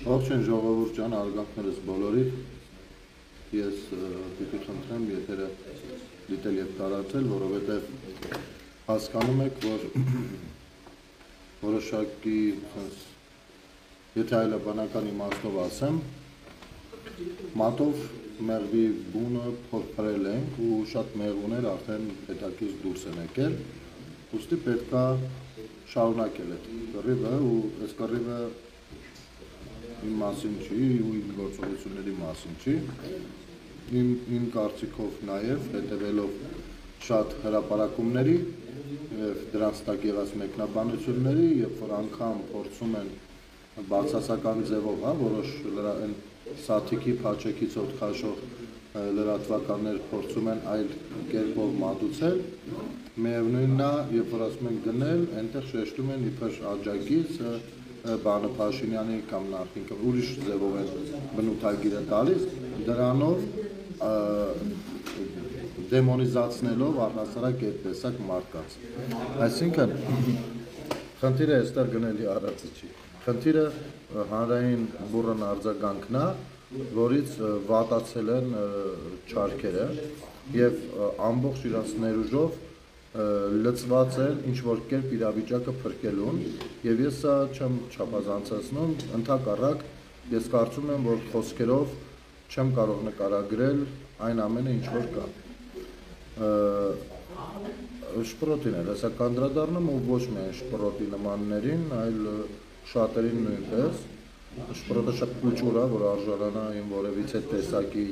Ողջույն ժողովուրդ ջան, արգանքներս բոլորիդ, ես պիտի խնդրեմ եթերը դիտել և տարածել, որովհետև հասկանում եք, որ որոշակի, եթե այլաբանական իմաստով ասեմ, մատով մեղվի բունը փոխել ենք ու շատ մեղուներ արդեն հետաքրքիր դուրս են եկել, ուստի պետք է շարունակել այդ կռիվը ու այս կռիվը իմ մասին չի ու իմ գործողությունների մասին չի, իմ կարծիքով նաև հետևելով շատ հրապարակումների և դրանց տակ եղած մեկնաբանությունների, երբ որ անգամ փորձում են բացասական ձևով, որոշ սաթիքի փաչեքի ծոտ քաշող լրատվականներ փորձում են այլ կերպով մատուցել, միևնույնն է, երբ որ ասում են գնել, այնտեղ շեշտում են իբր աջակից բանը Փաշինյանի կամ նախնիկը ուրիշ ձևով են բնութագիրը տալիս, դրանով դեմոնիզացնելով առհասարակ այդ տեսակ մարդկանց։ Այսինքն, խնդիրը այստեղ գնելի առածը չի։ Խնդիրը հանրային բուռն արձագանքն է, որից վատացել են չարքերը և ամբողջ իրաց ներուժով լծված են ինչ-որ կերպ իրավիճակը փրկելուն և ես սա չեմ չափազանցացնում, ընդհակառակ ես կարծում եմ, որ խոսքերով չեմ կարող նկարագրել այն ամենը, ինչ որ կա։ Շպրոտին էլ հեսա կանդրադառնում ու ոչ միայն շպրոտի նմաններին, այլ շատերին նույնպես։ Շպրոտը շատ կուճուր է, որ արժանանա իմ որևիցե տեսակի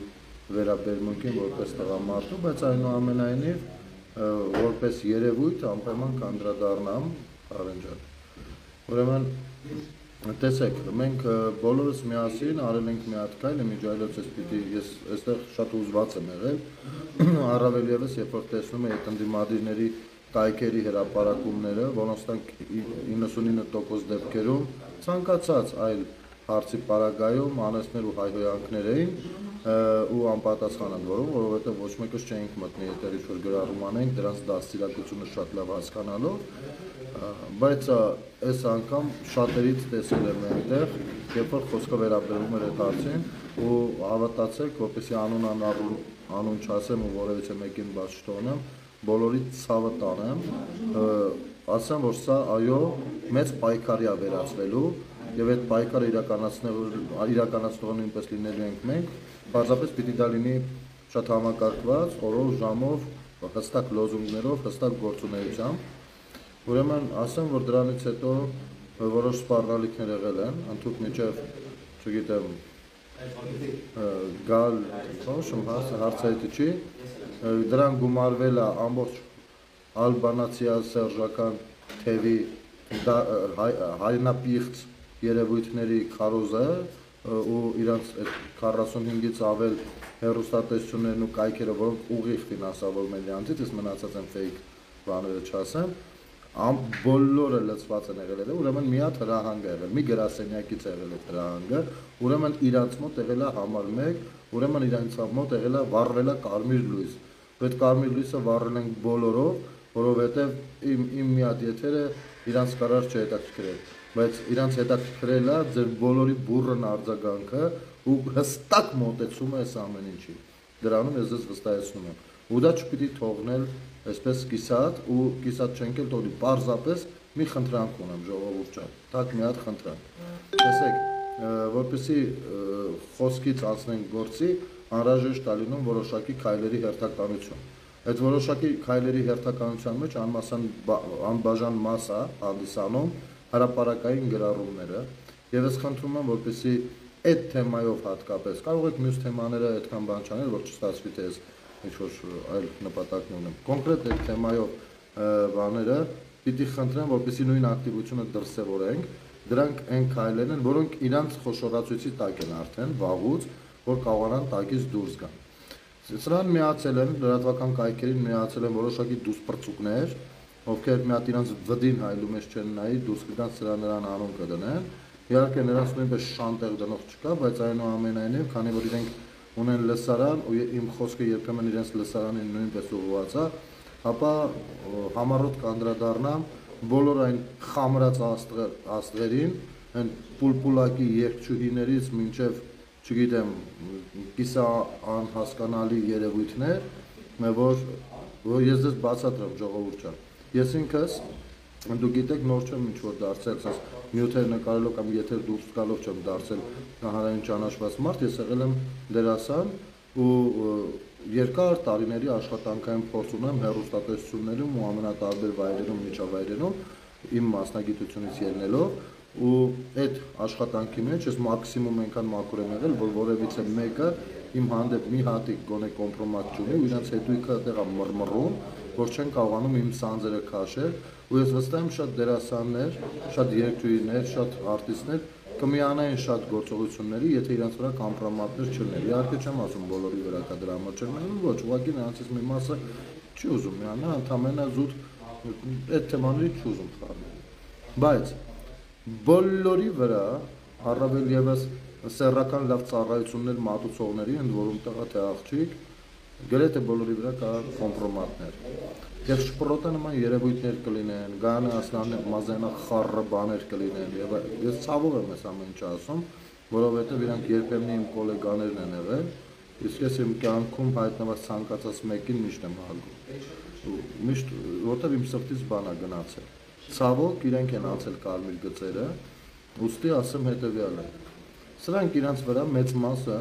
վերաբերմունքին որպես տղամարդու, բայց այնուամենայնիվ որպես երևույթ անպայման կանդրադառնամ Արենջան։ Ուրեմն տեսեք, մենք բոլորս միասին արել ենք մի հատ քայլ, իմիջայլոց ես այստեղ շատ հուզված եմ եղել, առավել ևս երբ որ տեսնում եմ այդ ընդդիմադիրների կայքերի հրապարակումները, որոնց տակ 99% դեպքերում ցանկացած այլ հարցի պարագայում անեծներ ու հայհոյանքներ էին ու անպատասխան են որում, որովհետև ոչ մեկս չէինք մտնի եթեր ինչ-որ գրառում անենք, դրանց դաստիարակությունը շատ լավ հասկանալով, բայց այս անգամ շատերից տեսել եմ այնտեղ, երբ որ խոսքը վերաբերում էր այդ հարցին ու հավատացեք, որպեսզի անուն չասեմ ու որևիցե մեկին բաց չթողնեմ, բոլորից ցավը տանեմ, ասեմ, որ սա այո մեծ պայքարի է վերածվելու և այդ պայքարը իրականացնողը նույնպես լինելու ենք մենք, պարզապես պիտի դա լինի շատ համակարգված, օրով, ժամով, հստակ լոզունգներով, հստակ գործունեությամբ, ուրեմն ասեմ, որ դրանից հետո որոշ սպառնալիքներ եղել են, ընդհուպ մինչև, չգիտեմ, գալ, հարցայիթի չի, դրան գումարվել է ամբողջ ալբանացիա-սերժական թևի հայրենապիղծ երևույթների քարոզը ու իրանց 45-ից ավել հեռուստատեսություններն ու կայքերը, որոնք ուղիղ ֆինանսավորում են իրանցից, ես մնացած եմ ֆեյք բաները չասեմ, բոլորը լծված են եղել, ուրեմն մի հատ հրահանգ է եղել, մի գրասենյակից է եղել այդ հրահանգը, ուրեմն իրանց մոտ եղել է համար 1, ուրեմն իրանց մոտ եղել է վառվել է կարմիր լույս, այդ կարմիր լույսը վառել ենք բոլորով, որովհետև իմ մի հատ եթերը իրանց կարար չհետաքրքրել, բայց իրանց հետաքրքրել է ձեր բոլորի բուռն արձագանքը ու հստակ մոտեցումը այս ամեն ինչի, դրանում ես ձեզ վստահեցնում եմ, ու դա չպիտի թողնել այսպես կիսատ ու կիսատ չենք էլ թողնի, պարզապես մի խնդրանք ունեմ ժողովուրդ ջան, թակ մի հատ խնդրանք, տեսեք, որպեսզի խոսքից անցնենք գործի, անհրաժեշտ է լինում որոշակի քայլերի հերթականություն, այդ որոշակի քայլերի հերթականության մեջ անբաժան մաս է հանդիսանում հրապարակային գրառումները և ես խնդրում եմ, որպեսզի այդ թեմայով հատկապես, կարող եք մյուս թեմաները այդքան բան չանել, որ չստացվի թե ես ինչ-որ այլ նպատակն ունեմ, կոնկրետ այդ թեմայով բաները պիտի խնդրեմ, որպեսզի նույն ակտիվությունը դրսևորենք, դրանք այն քայլերն են, որոնք իրանց խոշորացույցի տակ են արդեն վաղուց, որ կարողանան տակից դուրս գան։ Սրան միացել են, լրատվական կայքերին միացել են որոշակի դուսպրծուկներ, ովքեր մի հատ իրանց վդին հայլու մեջ չեն նայի, դուրս կգան նրան անուն կդնեն, իհարկե նրանց նույնպես շանտեղ դնող չկա, բայց այնուամենայնիվ, քանի որ իրենք ունեն լսարան ու իմ խոսքը երբեմն իրենց լսարանին նույնպես ուղղված է, ապա համառոտ կանդրադառնամ բոլոր այն խամրած աստղերին, այն պուլպուլակի երկչուհիներից մինչև չգիտեմ կիսա անհասկանալի երևույթներ, որ ես դες բացատրեմ ժողովուրդ ջան։ Ես ինքս դու գիտեք նոր չեմ ինչ որ դարձել, ասես նյութեր նկարելով կամ եթեր դուրս գալով չեմ դարձել հանրային ճանաչված մարդ, ես եղել եմ դերասան ու երկար տարիների աշխատանքային փորձ ունեմ հեռուստատեսություններում ու ամենատարբեր վայրերում, միջավայրերում իմ մասնագիտությունից ելնելով ու այդ աշխատանքի մեջ ես մաքսիմում այնքան մաքուր եմ եղել, որ որևիցե մեկը իմ հանդեպ մի հատիկ գոնե կոմպրոմատ չունի ու իրենց հետույքը տեղա մռմռում, որ չեն կարողանում իմ սանձերը քաշել ու ես վստահ եմ շատ դերասաններ, շատ երգչուհիներ, շատ արտիստներ կմիանային շատ գործողությունների, եթե իրենց վրա կոմպրոմատներ չլիներ։ Իհարկե չեմ ասում բոլորի վրա կա դրա համար չեմ միանում, ոչ, ուղղակի նրանցից մի մասը չի ուզում միանալ, ընդամենը զուտ այդ թեմաների չի ուզում խառնել։ Բայց բոլորի վրա առավել եւս սեռական լավ ծառայություններ մատուցողների, ընդ որում տեղա թե աղջիկ, գրեթե բոլորի վրա կա կոմպրոմատներ։ Եվ շպրոտը նման երևույթներ կլինեն, գանը ասնանե մազենա խառը բաներ կլինեն եւ ես ցավով եմ այս ամեն ինչը ասում, որովհետեւ իրանք երբեմն իմ գոլեգաներն են եղել, իսկ ես իմ կյանքում հայտնված ցանկացած մեկին միշտ եմ հարգում։ Միշտ որտեւ իմ սրտից բան է գնացել։ Ցավոք իրենք են անցել կարմիր գծերը, ուստի ասեմ հետեւյալը։ Սրանք իրանց վրա մեծ մասը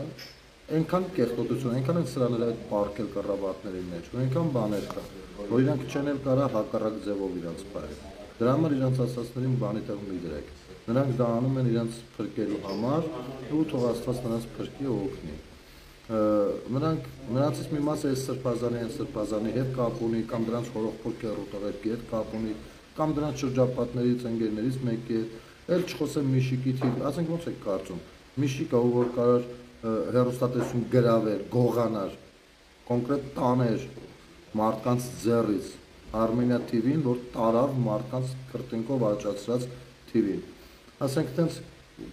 այնքան կեղտոտություն, այնքան են սրաներ այդ պարկել կռավատների մեջ, ու այնքան բաներ կա, որ իրանք չեն էլ կարա հակառակ ձևով իրանց փայել։ Դրա համար իրանց ասածներին բանի տեղ մի դրեք։ Նրանք դա անում են իրանց փրկելու համար, ու թող Աստված նրանց փրկի ու օգնի։ Նրանցից մի մասը այս սրբազանի հետ կապ ունի, կամ դրանց հորողբոր կեռուտեղի հետ կապ ունի, կամ դրանց շրջապատներից ընկերներից մեկի հետ, էլ չխոսեմ Միշիկի թիվ, ասենք ոնց եք կարծում, Միշիկը ով որ կարար հեռուստատեսություն գրաver, գողանար, կոնկրետ տաներ մարդկանց ձեռից Armenia TV-ին, որ տարավ մարդկանց քրտինքով աճացրած TV-ին։ Ասենք տենց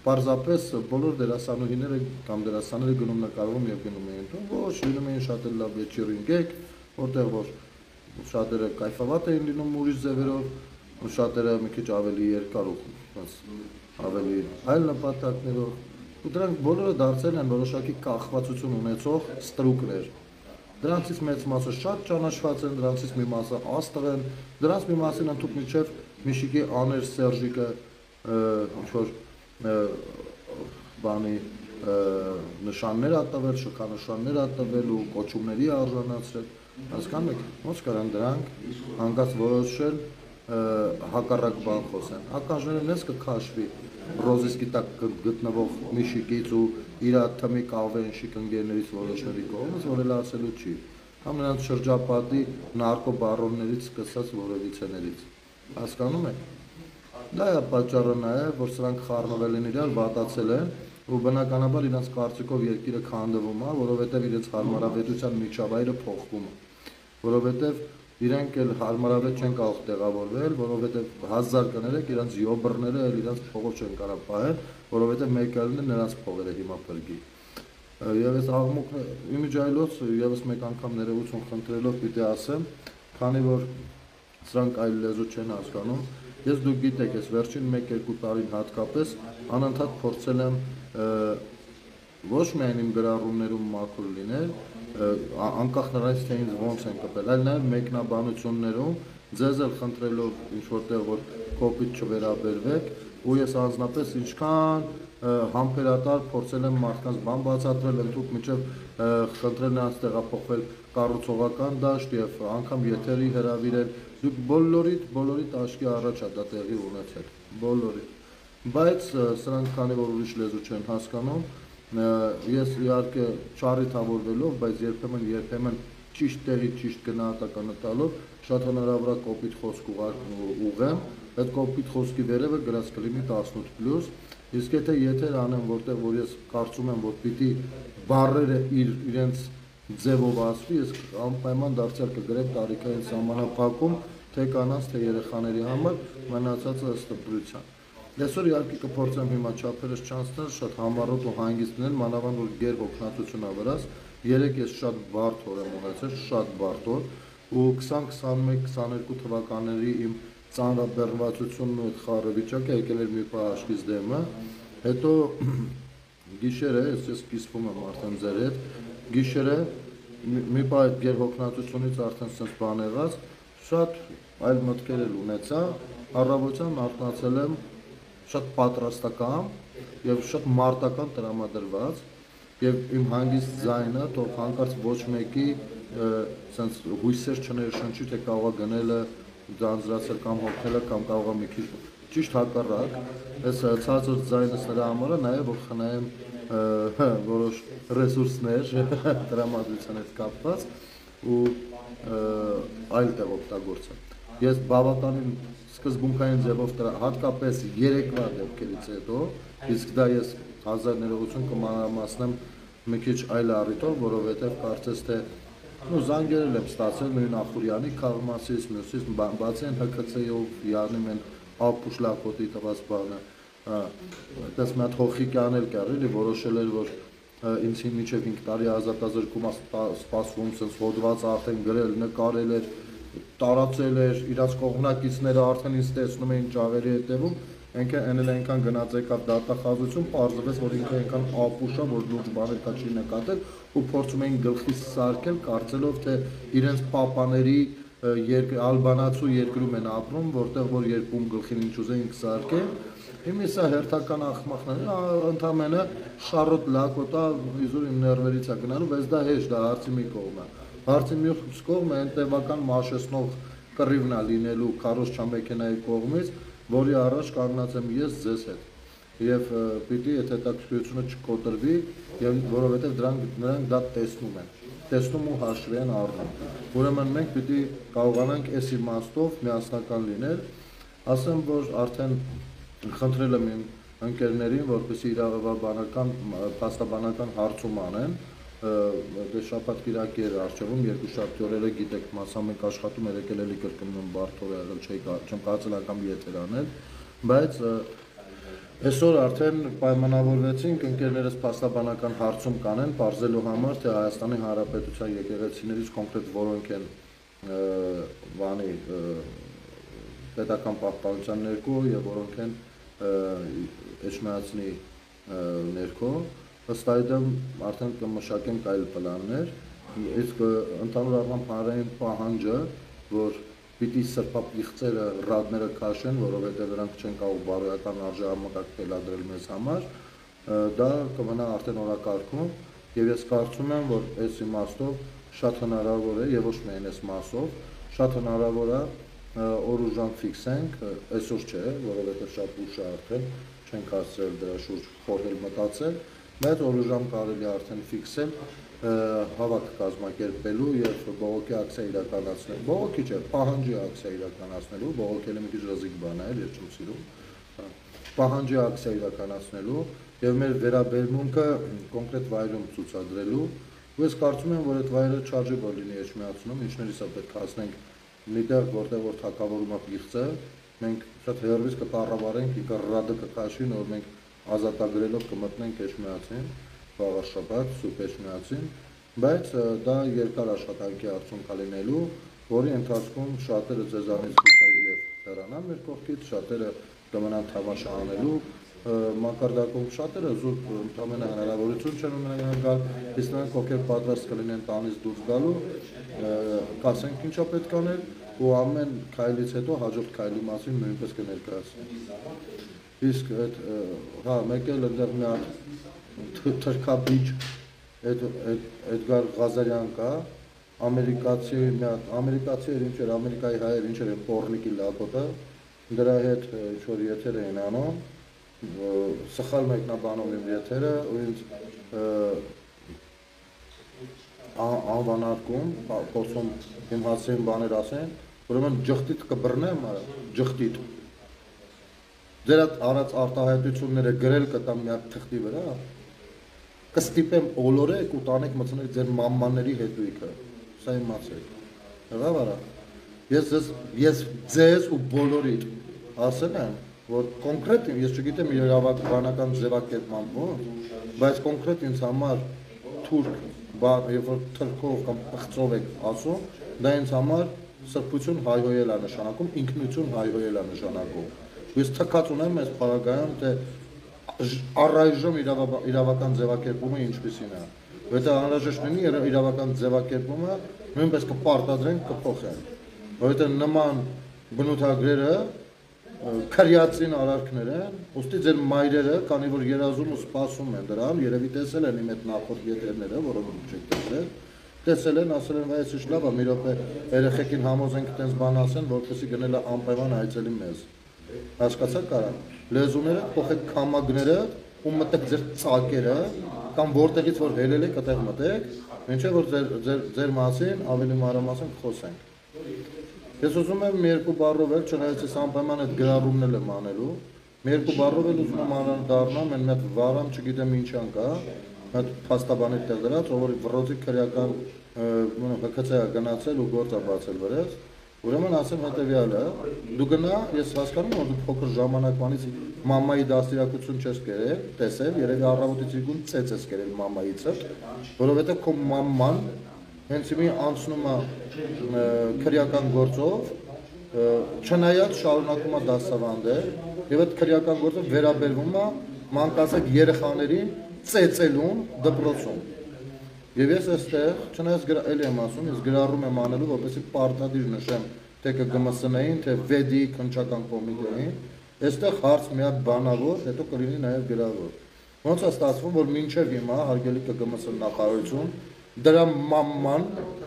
պարզապես բոլոր դերասանուհիները կամ դերասանները գնում նկարվում եւ գնում էին, ոչ, լինում էին շատ լավ վեճերինգեք, որտեղ որ շատերը կայֆավատ էին լինում ուրիշ ձևերով, շատերը մի քիչ ավելի երկար ու ավելի այլ նպատակներով։ Ու դրանք բոլորը դարձել են որոշակի կախվածություն ունեցող ստրուկներ։ Դրանցից մեծ մասը շատ ճանաչված են, դրանցից մի մասը աստղ են, դրանց մի մասին ընդհանուր միջև Միշիկի Աներ Սերժիկը ինչ-որ բանի նշաններ ա տվել, շքանշաններ ա տվել ու կոչումների արժանացրել։ Հասկանում եք, ոնց կարան դրանք հանկարծ որոշել հակառակ բան խոսեն։ Ականջները նես կքաշվի ռոզիսկի տակ գտնվող Միշիկից ու իր թմի կավենշիկ ընկերներից որոշների կողմից, որ էլ ասելու չի, կամ նրանց շրջապատի նարկոբարոններից սկսած որևիցեներից։ Հասկանում եք։ Դա է պատճառը նաև, որ սրանք խառնվել են իրար, վատացել են ու բնականաբար իրենց կարծիքով երկիրը քանդվում է, որովհետև իրենց հարմարավետության միջավայրը փոխվում է, որովհետև իրենք էլ հարմարավետ չեն կարող տեղավորվել, որովհետև հազար կներեք իրենց յոբրները էլ իրենց փողով չեն կարող պահել, որովհետև մեկը լինի նրանց փողերը հիմա փրկի։ Եվ այս աղմուկը իմիջայլոց եւս մեկ անգամ ներողություն խնդրելով պիտի ասեմ, քանի որ սրանք այլ լեզու չեն հասկանում, ես դուք գիտեք, ես վերջին 1-2 տարին հատկապես անընդհատ փորձել եմ ոչ միայն իմ գրառումներում մաքուր լինել, անկախ նրանից թե ինձ ոնց են կպել, այլ նաև մեկնաբանություններում ձեզ էլ խնդրելով ինչ-որտեղ որ կոպիտ չվերաբերվեք, ու ես անձնապես ինչքան համբերատար փորձել եմ մարդկանց բան բացատրել, ընդհանուր միջև խնդրել նրանց տեղափոխվել կառուցողական դաշտ եւ անգամ եթերի հրավիրել, դուք բոլորիդ աշկի առաջ է դա տեղի ունեցել, բոլորիդ, բայց սրանք քանի որ ուրիշ լեզու չեն հասկանում, ես իհարկե չառիթավորվելով, բայց երբեմն ճիշտ տեղի ճիշտ գնահատականը տալով շատ հնարավոր է կոպիտ խոսք ուղղեմ, այդ կոպիտ խոսքի վերևը գրած կլինի 18+, իսկ եթե եթեր անեմ, որտեղ որ ես կարծում եմ, որ պիտի բառերը իրենց ձևով ասվի, ես անպայման դարձյալ կգրեմ տարիքային սահմանափակում, թե կանանց, թե երեխաների համար, մնացածը ըստ դրության։ Այսօր իհարկե կփորձեմ հիմա չափերս չանցնել, շատ համառոտ ու հանգիստ լինել, մանավանդ որ գեր հոգնածություն ա վրաս, երեք ես շատ բարդ օր եմ ունեցել, շատ բարդ օր, ու 2021-22 թվականների իմ ծանրաբեռնվածությունն ու խառը վիճակը եկել էր մի պահ աշխից դեմը, հետո գիշերը, ես կիսվում եմ արդեն ձեր հետ, գիշերը մի պահ այդ գերհոգնածությունից արդեն սենց բան եղած, շատ այլ մտքեր էլ ունեցա, առավոտյան արթնացել եմ շատ պատրաստական եւ շատ մարտական տրամադրված եւ իմ հանգիստ ձայնը թող հանկարծ ոչ մեկի սենց հույսեր չներշնչի թե կարող է գնելը ձանձրացել կամ հոգնելը կամ կարող է մի քիչ ճիշտ հակառակ այս ցածր ձայնս նրա համար է նաեւ որ խնայեմ որոշ ռեսուրսներ տրամադրության հետ կապված ու այլ տեղ օգտագործեմ ես բավականին սկզբունքային ձևով հատկապես երեկվա դեպքերից հետո իսկ դա ես հազար ներողություն կմանրամասնեմ մի քիչ այլ առիթով որովհետև կարծես թե զանգերել եմ ստացել նույն Ախուրյանի քաղմասից մյուսից բացի են ՀԿՑ-ով յանում են ապուշլակոտի տված բանը այդպես մի հատ հոխիկյան էլ կար էլի որոշել էր որ ինձ մինչև 5 տարի ազատազրկում սպասվում sense հոդված արդեն գրել նկարել էր տարածել էր իրաց կողմնակիցները արդեն ինձ տեսնում էին ճաղերի հետևում այնքան գնաց եկավ դատախազություն պարզվեց որ ինքը այնքան ապուշ է որ լուրջ բաներ կա չի նկատել ու փորձում էին գլխից սարքել կարծելով թե իրենց պապաների ալբանացու երկրում են ապրում որտեղ որ երկում գլխին ինչ ուզեին կսարքեն Հիմա սա հերթական աղմախներ ընդամենը շարոտ լակոտա իզուր իմ ներվերից է գնալու բայց դա հեշտ դա հարցի մի կողմ է հարցի մյուս կողմը այն տևական մաշեցնող կռիվն է լինելու քարոզչա մեքենայի կողմից որի առաջ կանգնած եմ ես ձեզ հետ եւ պիտի այդ հետաքրքրությունը չկոտրվի եւ որովհետեւ նրանք դա տեսնում ու հաշվի են առնում ուրեմն մենք պիտի կարողանանք այս իմաստով միասնական լինել ասեմ որ արդեն խնդրել եմ իմ ընկերներին որպեսզի իրավաբանական փաստաբանական հարցում անեն դե շաբաթ կիրակի էր արժևում երկուշաբթի օրերը գիտեք մասամբ ենք աշխատում երեկել էլի կրկնում բարդ օր եղել չեմ կարծել անգամ եթեր անել բայց այսօր արդեն պայմանավորվեցինք ընկերներս փաստաբանական հարցում կանեն բարձելու համար թե Հայաստանի Հանրապետության եկեղեցիներից կոնկրետ որոնք են բանի պետական պահպանության ներքո եւ որոնք են Էջմիածնի ներքո ըստ այդմ արդեն կմշակենք այլ պլաններ իսկ ընդհանուր առմամբ հանրային պահանջը որ պիտի սրբապիղծերը ռադները քաշեն որովհետեւ նրանք չեն կարող բարոյական արժեհամակարգ թելադրել մեզ համար դա կմնա արդեն օրակարգում եւ ես կարծում եմ որ այս իմաստով շատ հնարավոր է եւ ոչ միայն այս մասով շատ հնարավոր է օր ու ժամ ֆիքսենք այսօր չէ որովհետեւ շատ ուշ է արդեն չենք հասցրել դրա շուրջ խորհել մտածել բայց օր ու ժամ կարելի է արդեն ֆիքսել հավաք կազմակերպելու եւ բողոքի ակցիա իրականացնել բողոքի չէ պահանջի ակցիա իրականացնելու բողոքելը մի քիչ ռզիկ բան է ես չեմ սիրում պահանջի ակցիա իրականացնելու եւ մեր վերաբերմունքը կոնկրետ վայրում ցուցադրելու ու ես կարծում եմ որ այդ վայրը չարժեվոր լինի Էջմիածնում ինչներիս է պետք է հասնենք միտեղ որտեղ որ թակավորում է պիղծը մենք շատ հերվից կտառավարենք իկռադը կքաշի նոր մենք ազատագրելով կմտնենք Էջմիածին Վաղաշաբաթ Սուրբ Էջմիածին բայց դա երկար աշխատանքի արդյունք է լինելու որի ընթացքում շատերը ձեզանից եւ հեռանան մեր կողքից շատերը կմնան թավաշ անելու մակարդակում շատերը զուտ ընդամենը հնարավորություն չեն ունենալ գալ իսկ նրանք ովքեր պատրաստ կլինեն տանից դուրս գալու կասենք ինչա պետք անել ու ամեն քայլից հետո հաջորդ քայլի մասին նույնպես կներկայացնենք իսկ այդ հա մեկ էլ այնտեղ մի հատ թրքաբիջ Էդգար Ղազարյան կա ամերիկացի մի հատ ամերիկացի էր ինչ էր ամերիկայի հայեր ինչ էր պորնիկի լակոտը դրա հետ ինչ որ եթեր էին անում սխալ մեկնաբանում եմ եթերը ու ինձ անվանարկում փորձում իմ հասցեին բաներ ասեն ուրեմն ջղտիտ կբռնեմ ջղտիտ ձեր արած արտահայտությունները գրել կտամ մի հատ թղթի վրա կստիպեմ օլորեք ու տանեք մտցնեք ձեր մամմաների հետույքը սա իմացեք հղա վարա ես ձեզ ու բոլորիդ ասել եմ որ կոնկրետ ես չգիտեմ իրավաբանական ձևակերպման ոնց բայց կոնկրետ ինձ համար թուրք երբ որ թրքով կամ պղծով եք ասում դա ինձ համար սրբություն հայհոյել է նշանակում, ինքնություն հայհոյել է նշանակում։ Ես թքած ունեմ այս բaragայում, թե առայժմ իրավական ձևակերպումը ինչպիսին է։ Որտեղ անհրաժեշտ լինի իրավական ձևակերպումը նույնպես կպարտադրենք, կփոխենք։ Որտեղ նման բնութագրերը քրյացին արարքներ են, ուստի ձեր մայրերը, քանի որ երազում ու սպասում են դրան, երևի տեսել են իմ այդ նախորդ եթերները, որոնք չեք տեսել, տեսել են, ասել են, վայ, էս լավ է, մի րոպե երեխեքին համոզենք տենց բան ասեն, որպեսզի գնելը անպայման այցելի մեզ։ Հասկացա՞ք կարա։ Լեզուները փոխեք քամագները ու մտեք ձեր ծակերը կամ որտեղից որ հելել եք, այդտեղ մտեք, ինչեւ որ ձեր մասին ավելի մանրամասն խոսենք։ Ես ուզում եմ երկու բառով էլ, չնայած ես անպայման այդ գրառումն եմ անելու, մի երկու բառով էլ ուզում եմ անդրադառնամ, այն մեծ վարամ, չգիտեմ ինչան կա, այդ փաստաբանի տեղ դրած, ով որ վրոցի քրեական ՀԿՑ-ը գնացել ու գործ է բացել վրաց, ուրեմն ասեմ հետևյալը, դու գնա, ես հասկանում եմ, որ դու փոքր ժամանակվանից մամայի դաստիարակություն չես կերել, տեսել, երևի առավոտից իգուն ծեծ ես կերել մամայիցը, որովհետև քո մաման հենց մի անցնում է քրեական գործով, չնայած շարունակում է դասավանդել, եւ այդ քրեական գործը վերաբերվում է մանկացած երեխաներին ծեծելուն դպրոցում։ Եվ ես այստեղ, չնայած էլի եմ ասում, ես գրառում եմ անելու, որպեսզի պարտադիր նշեմ թե ԿԳՄՍ-ին, թե վեդի քննչական կոմիտեին, այստեղ հարց միակ բանավոր, հետո կլինի նաեւ գրավոր։ Ոնց է ստացվում, որ մինչև հիմա հարգելի ԿԳՄՍ նախարարություն դրա մաման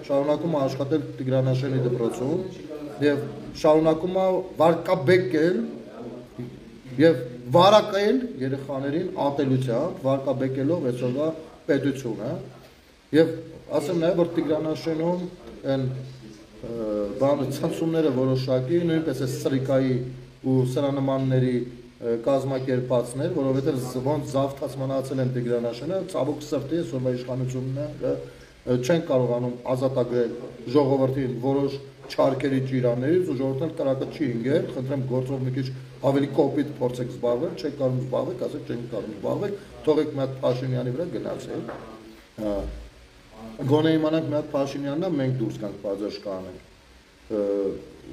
շարունակում է աշխատել Տիգրանաշենի դպրոցում եւ շարունակում է վարկաբեկել եւ վարակել երեխաներին ատելությամբ, վարկաբեկելով այսօրվա պետությունը եւ ասեմ նաեւ որ Տիգրանաշենում այն բանը ցնցումները որոշակի նույնպես է սրիկայի ու սրանմանների կազմակերպածներ, որովհետեւ ոնց զավթած մնացել են Տիգրանաշենը, ցավոք սրտի այսօրվա իշխանությունները չեն կարողանում ազատագրել ժողովրդին որոշ չարքերի ճիրաններից ու ժողովրդն կրակը չի ընկել, խնդրեմ գործով մի քիչ ավելի կոպիտ փորձեք զբաղվել, չեք կարող զբաղվել, ասեք չենք կարող զբաղվել, թողեք մի հատ Փաշինյանի վրա գնացեք։ Գոնե իմանանք մի հատ Փաշինյանն է, մենք դուրս գանք բաժաշ կանենք։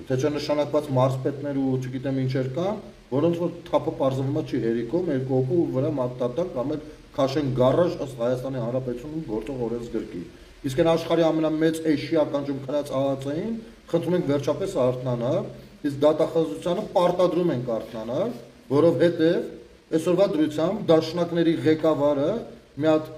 Թե չնշանակված մարզպետներ ու չգիտեմ ինչեր կան, որոնց որ թափը պարզվում է չի հերիքում, երկու հոգու վրա մատտատան կամ էլ քաշեն գարաժ ըստ Հայաստանի Հանրապետությունում գործող օրենսգրքի։ Իսկ այն աշխարհի ամենամեծ էշիականջում քնած ԱԱՑ-ին խնդրում ենք վերջապես արթնանալ, իսկ դատախազությանը պարտադրում ենք արթնանալ, որովհետև այսօրվա դրությամբ դաշնակների ղեկավարը մի հատ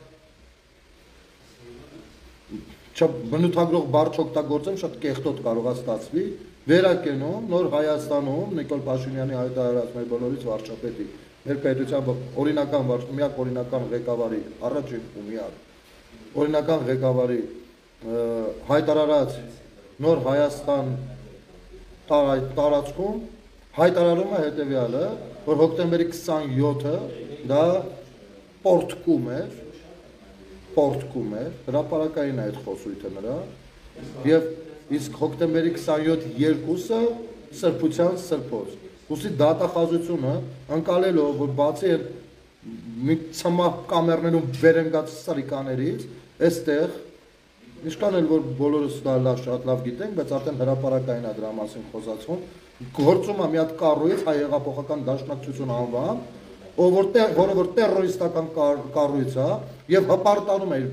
բնութագրող բառ չօգտագործեմ, շատ կեղտոտ կարող է ստացվի, վերակենում նոր Հայաստանում Նիկոլ Փաշինյանի հայտարարած մեր բոլորից վարչապետի, մեր պետության օրինական միակ օրինական ղեկավարի առաջին ու միակ օրինական ղեկավարի հայտարարած նոր Հայաստան տարածքում հայտարարում է հետևյալը, որ հոկտեմբերի 27-ը դա պորտկում էր, հրապարակային է այդ խոսույթը նրա, եւ իսկ հոկտեմբերի 27-2-ը սրբության սրբոց։ Ուստի դատախազությունը ընկալելով, որ բացի այդ մի ցմահ կամերներում վերընկած սրիկաներից, այստեղ ինչքան էլ որ բոլորս դա շատ լավ գիտենք, բայց արդեն հրապարակային է դրա մասին խոսացվում, գործում է մի հատ կառույց, հայ հեղափոխական դաշնակցություն անվան, որը որ տերորիստական կառույց է եւ հպարտանում է իր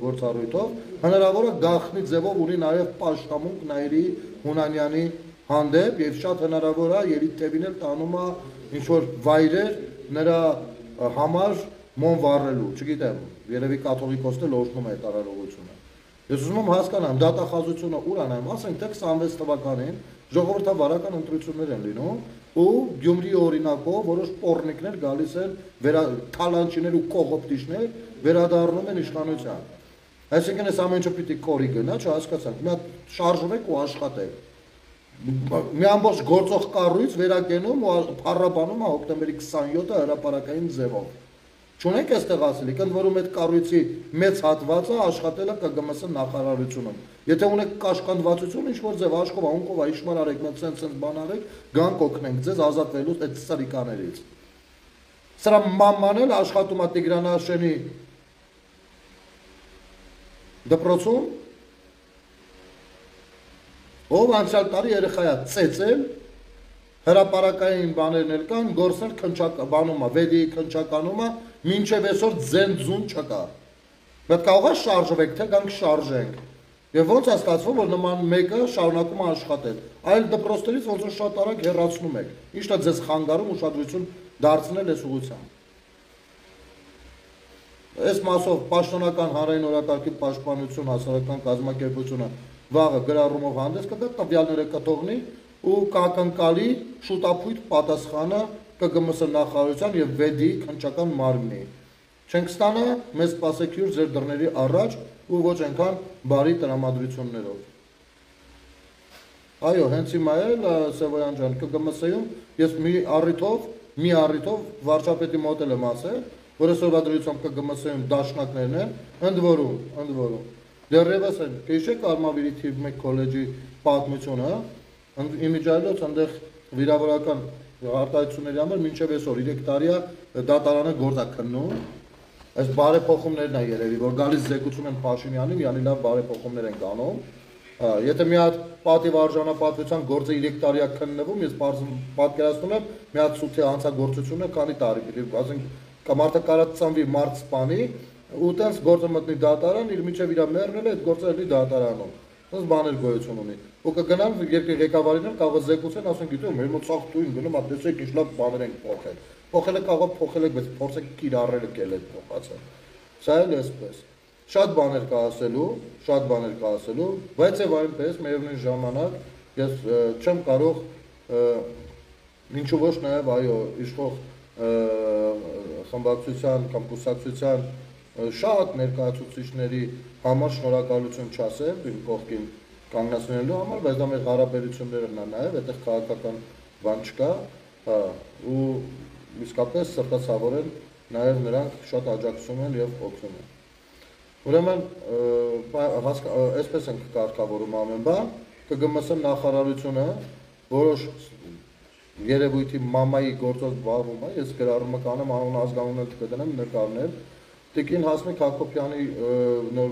գործառույթով, հնարավոր է գաղտնի ձևով ունի նաեւ պաշտամունք Նաիրի Հունանյանի հանդեպ եւ շատ հնարավոր է Երիտ Թևին էլ տանում է ինչ որ վայրեր նրա համար մոն վառելու, չգիտեմ, երևի կաթողիկոսն էլ օրհնում է այդ արարողությունը։ Ես ուզում եմ հասկանամ, դատախազությունը ուր անեմ, ասենք թե 26 թվականին ժողովրդավարական ընտրություններ են լինում ու Գյումրի օրինակով որոշ պոռնիկներ գալիս են թալանչիներ ու կողոպտիչներ վերադառնում են իշխանության։ Այսինքն այս ամենը պիտի կորի գնա, չհասկացանք, մի հատ շարժվեք ու աշխատեք։ Մի ամբողջ գործող կառույց վերակենում ու փառաբանում է հոկտեմբերի 27-ը հրապարակային ձևով։ Չունենք այստեղ ասելիք, ընդ որում այդ կառույցի մեծ հատվածը աշխատել է ԿԳՄՍ նախարարությունում։ Եթե ունեք կաշկանդվածություն, ինչ որ ձև աշխով, անկով, իշմար արեք, մենք սենց բան արեք, գանք օգնենք ձեզ ազատվելու այդ սրիկաներից։ Սրա մաման էլ աշխատում է Տիգրանաշենի դպրոցում, Ով անցյալ տարի երեխայա ծեծել, հրապարակային բաներն կան, գործներ քնչականում է, վեդի քնչականում է, մինչև այսօր ձեն չկա։ Բայց կարող է շարժվեք, թե գանք շարժենք։ Եվ ոնց է ստացվում, որ նման մեկը շարունակում է աշխատել։ Այլ դպրոցներից ոնց որ շատ արագ հեռացնում եք։ Ի՞նչն է ձեզ խանգարում ուշադրություն դարձնել այս ուղղությամբ։ Այս մասով պաշտոնական հանրային օրակարգի պաշտպանություն հասարակական կազմակերպությունը վաղը գրառումով հանդես կգա, տվյալները կթողնի ու կակնկալի շուտապույտ պատասխանը ԿԳՄՍ նախարարության եւ վեդի քննչական մարմնի։ Չենք ստանա մեզ սպասեք յուր ձեր դռների առաջ ու ոչ այնքան բարի տրամադրություններով։ Այո, հենց հիմա էլ Սևոյան ջան, ԿԳՄՍ-ում ես մի առիթով վարչապետի մոտ եմ ասել, որ այսօրվա դրությամբ ԿԳՄՍ-ում դաշնակներն են, ընդ որում դեռևս են, հիշեք Արմավիրի թիվ 1 քոլեջի պատմությունը, իմիջիայլոց այնտեղ վիրավորական արտահայտությունների համար մինչև այսօր 3 տարի է դատարանը գործ է քննում։ Այս բարեփոխումներն է երևի, որ գալիս զեկուցում են Փաշինյանին, յանի լավ բարեփոխումներ են կանում։ Եթե մի հատ պատիվ արժանապատվության գործը 3 տարի է քննվում, ես պատկերացնում եմ մի հատ սութի հանցագործությունը քանի տարի պիտի, ասենք մարդը կարա ծնվի մարդ սպանի, ու տենց գործը մտնի դատարան, իր միջև իր մեռնել է, այդ գործը էլի դատարանում։ Այս բաներ գոյություն ունի։ Ու կգնան երկրի ղեկավարիներ կարող է զեկուցեն, ասեն գիտեմ, մեր մոտ ցախ տույն գնում, տեսեք ինչ լավ բաներ են փոխել։ Փոխելը կարող է փոխել, բայց փորձեք կիրառել եկել այդ փոխածը։ Սա էլ էսպես։ Շատ բաներ կա ասելու, բայց եւ այնպես միևնույն ժամանակ ես չեմ կարող ինչու ոչ նաեւ այո իշխող խմբակցության կամ կուսակցության շատ ներկայացուցիչների համար շնորհակալություն չասեմ իմ կողքին կանգնեցնելու համար, բայց դա մեր հարաբերություններն է նաեւ, այդտեղ քաղաքական բան չկա, ու իսկապես սրտացավոր են նաեւ նրանք շատ աջակցում են եւ օգնում են։ Ուրեմն այսպես ենք կարգավորում ամեն բան, ԿԳՄՍ նախարարությունը որոշ երևույթի մամայի գործով զբաղվում է, ես գրառումը կանեմ, անուն ազգանունը կդնեմ նկարներ, Տիկին Հասմիկ Հակոբյանի նոր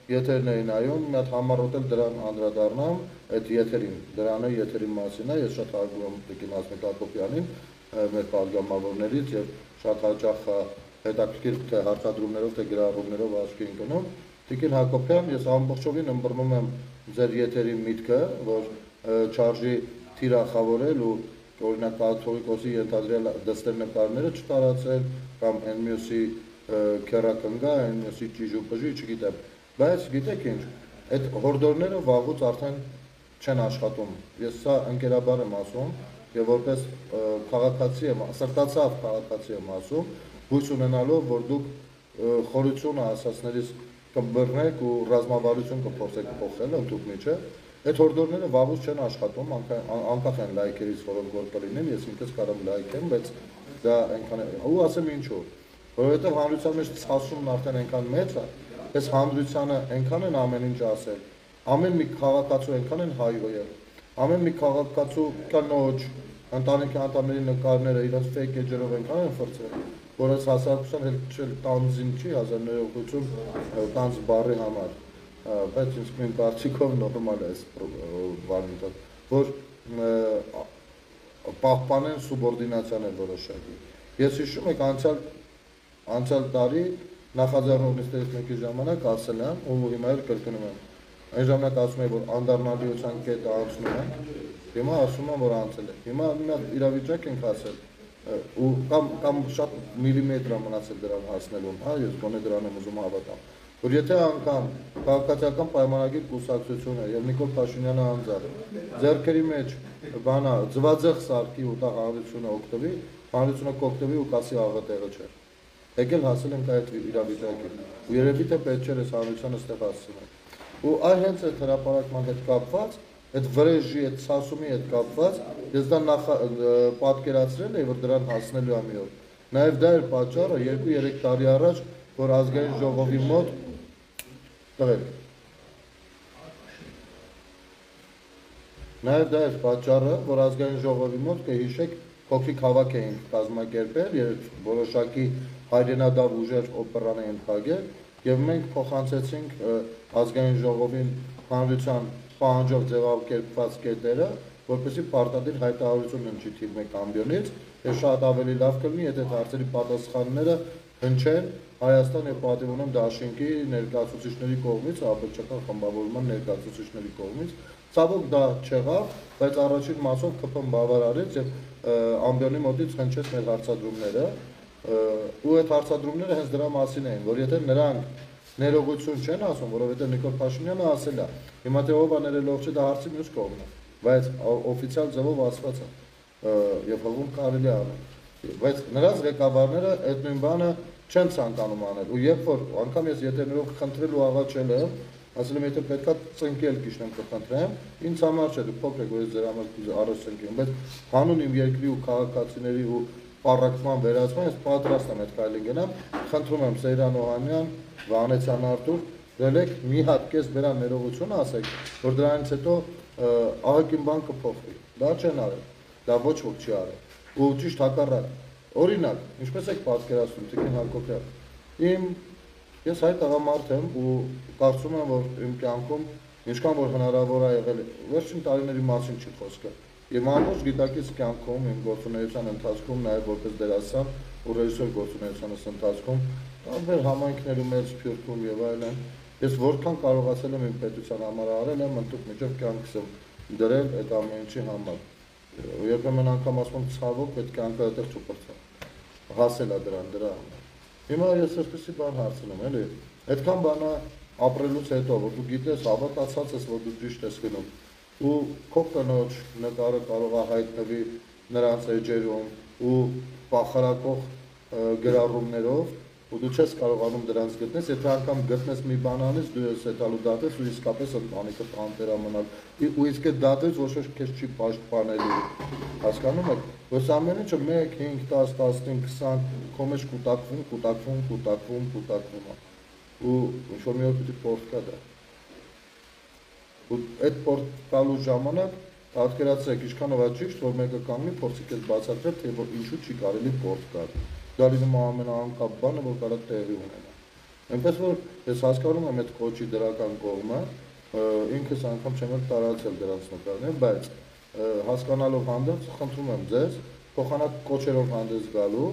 եթերն էին այում, մի հատ համառոտ էլ դրան անդրադառնամ, այդ եթերին, դրանը եթերի մասին է, ես շատ հարգում եմ Տիկին Հասմիկ Հակոբյանին, մեր պատգամավորներից եւ շատ հաճախ հետաքրքիր թե հարցադրումներով թե գրառումներով աչքի ընկնում։ Տիկին Հակոբյան, ես ամբողջովին ըմբռնում եմ ձեր եթերի միտքը, որ չարժի թիրախավորել ու օրինակ կաթողիկոսի ենթադրյալ դստերնկարները չտարածել կամ այն մյուսի քերակնգա, այն մյուսի ճիժուպժի, չգիտեմ, բայց գիտեք ինչ, այդ հորդորները վաղուց արդեն չեն աշխատում։ Ես սա ընկերաբար եմ ասում եւ որպես քաղաքացի եմ, սրտացավ քաղաքացի եմ ասում, հույս ունենալով, որ դուք խորությունը ասածներից կբռնեք ու ռազմավարություն կփորձեք փոխել ընդհանուր այդ հորդորները վաղուց չեն աշխատում, անկախ են լայքերից, որոնք որ կլինեն, ես ինքս կարող լայքեմ, բայց դա այնքան ու ասեմ ինչու, որովհետեւ հանրության մեջ ցասումն արդեն այնքան մեծ է, այս հանրությանը այնքան են ամեն ինչ ասել, ամեն մի քաղաքացու այնքան են հայհոյել, ամեն մի քաղաքացու կնոջ, ընտանիքի անդամների նկարները իրենց fake էջերով այնքան են ֆրծել, որ այս հասարակության հետ տանձին չի, հազար ներողություն տանձ բառի համար, բայց ինձ կարծիքով նորմալ է այս բանը, որ պահպանեն սուբորդինացիան է որոշակի։ Ես հիշում եք անցյալ տարի նախաձեռնող նիստերից մեկի ժամանակ ասել եմ, ու հիմա էլ կրկնում եմ, այն ժամանակ ասում եմ, որ անդառնալիության կետը անցնում է, հիմա ասում եմ, որ անցել է։ Հիմա իրավիճակ ենք ասել, ու կամ շատ միլիմետր է մնացել դրան հասնելուն, ես գոնե դրան եմ ուզում հավատամ, որ եթե անգամ քաղաքացիական պայմանագիր կուսակցությունը եւ Նիկոլ Փաշինյանը անձամբ ձեռքերի մեջ բանա ձվածեղ սարքի ու տա հանրությունը օգտվի, հանրությունը կօգտվի ու կասի աղետեղը չէ։ Եկել հասել ենք այդ իրավիճակին։ Ու երևի թե պետք չէ այս հանրությանը ստեղ հասցնել։ Ու այ հենց այդ հրապարակման հետ կապված, այդ վրեժի, այդ ցասումի հետ կապված, ես դա պատկերացրել եմ, որ դրան հասնելու եմ մի օր։ Նաեւ դա էր պատճառը 2-3 տարի առաջ, որ ազգային ժողովի մոտ տվել։ Նաև դա էր պատճառը, որ ազգային ժողովի մոտ կհիշեք փոքրիկ հավաք էին կազմակերպել, որոշակի հայրենադավ ուժեր օպերան էին փակել, եւ մենք փոխանցեցինք ազգային ժողովին հանրության պահանջող ձևակերպված կետերը, որպեսզի պարտադիր հայտարարություն հնչի թիվ 1 ամբիոնից, եւ շատ ավելի լավ կլինի, եթե հարցերի պատասխանները հնչեն Հայաստան եւ պատիվ ունեմ դաշինքի ներկայացուցիչների կողմից, աբեկչական խմբավորման ներկայացուցիչների կողմից, ցավոք դա չեղավ, բայց առաջին մասով ԿՓ-ն բավարարեց եւ ամբիոնի մոտից հնչեց մեր հարցադրումները, ու այդ հարցադրումները հենց դրա մասին էին, որ եթե նրանք ներողություն չեն ասում, որովհետեւ Նիկոլ Փաշինյանը ասել է, հիմա թե ով է ներելով չէ, դա հարցի մյուս կողմն է, բայց օֆիցիալ ձևով ասված է եւ հողում կարելի է անել, բայց նրանց ղեկավարները այդ նույն բանը չեն ցանկանում անել, ու երբ որ անգամ ես եթե ներող խնդրել ու աղաչել եմ, ասել եմ եթե պետքա ծնկել քիչնեմ կխնդրեմ, ինձ համար չէ, դու փոքր եք որ ես ձեր համար առաջ ծնկեմ, բայց հանուն իմ երկրի ու քաղաքացիների ու պառակտման վերացման ես պատրաստ եմ այդ քայլին գնամ, խնդրում եմ Սեյրան Օհանյան, Վանեցյան Արտուր, դրեք մի հատ կես բերան ներողություն ասեք, որ դրանից հետո ահագին բան կփոխվի, դա չեն արել, դա ոչ ոք չի արել, ու ճիշտ հակառակ, օրինակ, ինչպես եք պատկերացնում, Տիկին Հակոբյան, ես հայ տղամարդ եմ ու կարծում եմ, որ իմ կյանքում ինչքան որ հնարավոր է եղել, վերջին տարիների մասին չի խոսքը, եւ ամբողջ գիտակից կյանքում իմ գործունեության ընթացքում, նաեւ որպես դերասան ու ռեժիսոր գործունեությանս ընթացքում, տարբեր համայնքներում էլ Սփյուռքում եւ այլն, ես որքան կարողացել եմ իմ պետության համար արել եմ, ընդհանուր միջով կյանքս եմ դրել այդ ամեն ինչի համար։ Երբեմն անգամ ասում եմ ցավոք, այդ կյանքը այդտեղ չփրկա։ Հասել է դրա համար։ Հիմա ես այսպեսի բան հարցնում եմ, էլի, այդքան բանը ապրելուց հետո, որ դու գիտես, հավատացած ես, որ դու ճիշտ ես գնում, ու քո կնոջ նկարը կարող է հայտնվի նրանց էջերում ու պախարակող գրառումներով, ու դու չես կարողանում դրանց գտնես, եթե անգամ գտնես մի բան անես, դու ես հետալու դատես ու իսկապես ընտանիքը տանտերա մնալ, ու իսկ այդ դատից ոչ ոք քեզ չի պաշտպանելու, հասկանում եք, որ ամեն ինչը 1, 5, 10, 15, 20 քո մեջ կուտակվում, ու ինչ-որ մի օր պիտի պորտ կա դա։ Ու այդ պորտ կալու ժամանակ պատկերացրեք, ինչքանով է ճիշտ, որ մեկը կանգնի, փորձի քեզ բացատրել, թե որ ինչու չի կարելի պորտ կալ։ Դա լինում է ամենաանկապ բանը, որ կարող տեղի ունենա։ Այնպես որ ես հասկանում եմ այդ կոչի դրական կողմը, ինքս անգամ չեմ էլ տարածել դրանց նկարները, բայց հասկանալով հանդերձ խնդրում եմ ձեզ, փոխանակ կոչերով հանդես գալու,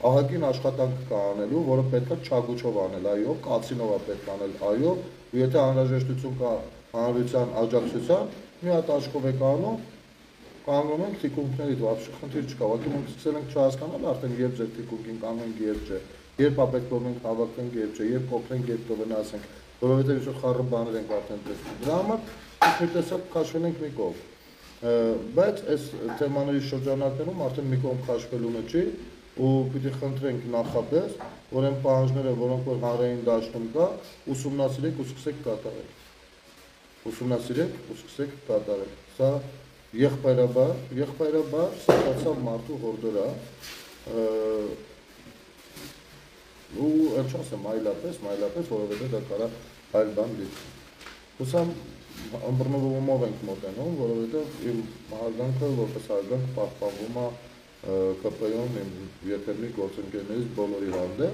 ահագին աշխատանք կա անելու, որը պետք է չագուչով անել, այո, կացինով է պետք անել, այո, ու եթե անհրաժեշտություն կա հանրության աջակցության, մի հատ աչքով եք անում, կանգնում ենք թիկունքներիդ, вообще խնդիր չկա, ուղղակի մենք սկսել ենք չհասկանալ արդեն երբ ձեր թիկունքին կանգնենք, երբ չէ, երբ պետք որ մենք հավաքենք, երբ չէ, երբ կոփրենք, երբ կվնասենք, որովհետև ինչ-որ խառը բաներ ենք արդեն տեսնում։ Դրա համար մի տեսակ քաշվել ենք մի կողմ։ Բայց այս թեմաների շրջանակներում արդեն մի կողմ քաշվելունը չի, ու պիտի խնդրենք նախապես, որ այն պահանջները, որոնք որ հանրային դաշտում կա, ուսումնասիրեք ու սկսեք կատարել։ Ուսումնասիրեք ու սկսեք կատարել։ Սա եղբայրաբար ստացավ մարդու հորդորա, ու չասեմ այլապես, որովհետև դա կարա այլ բան դիտի։ Հուսամ ըմբռնումով ենք մոտենում, որովհետև իմ հարգանքը որպես հարգանք պահպանվում է ԿՊ-ում իմ երբեմնի գործընկերներից բոլորի հանդեպ,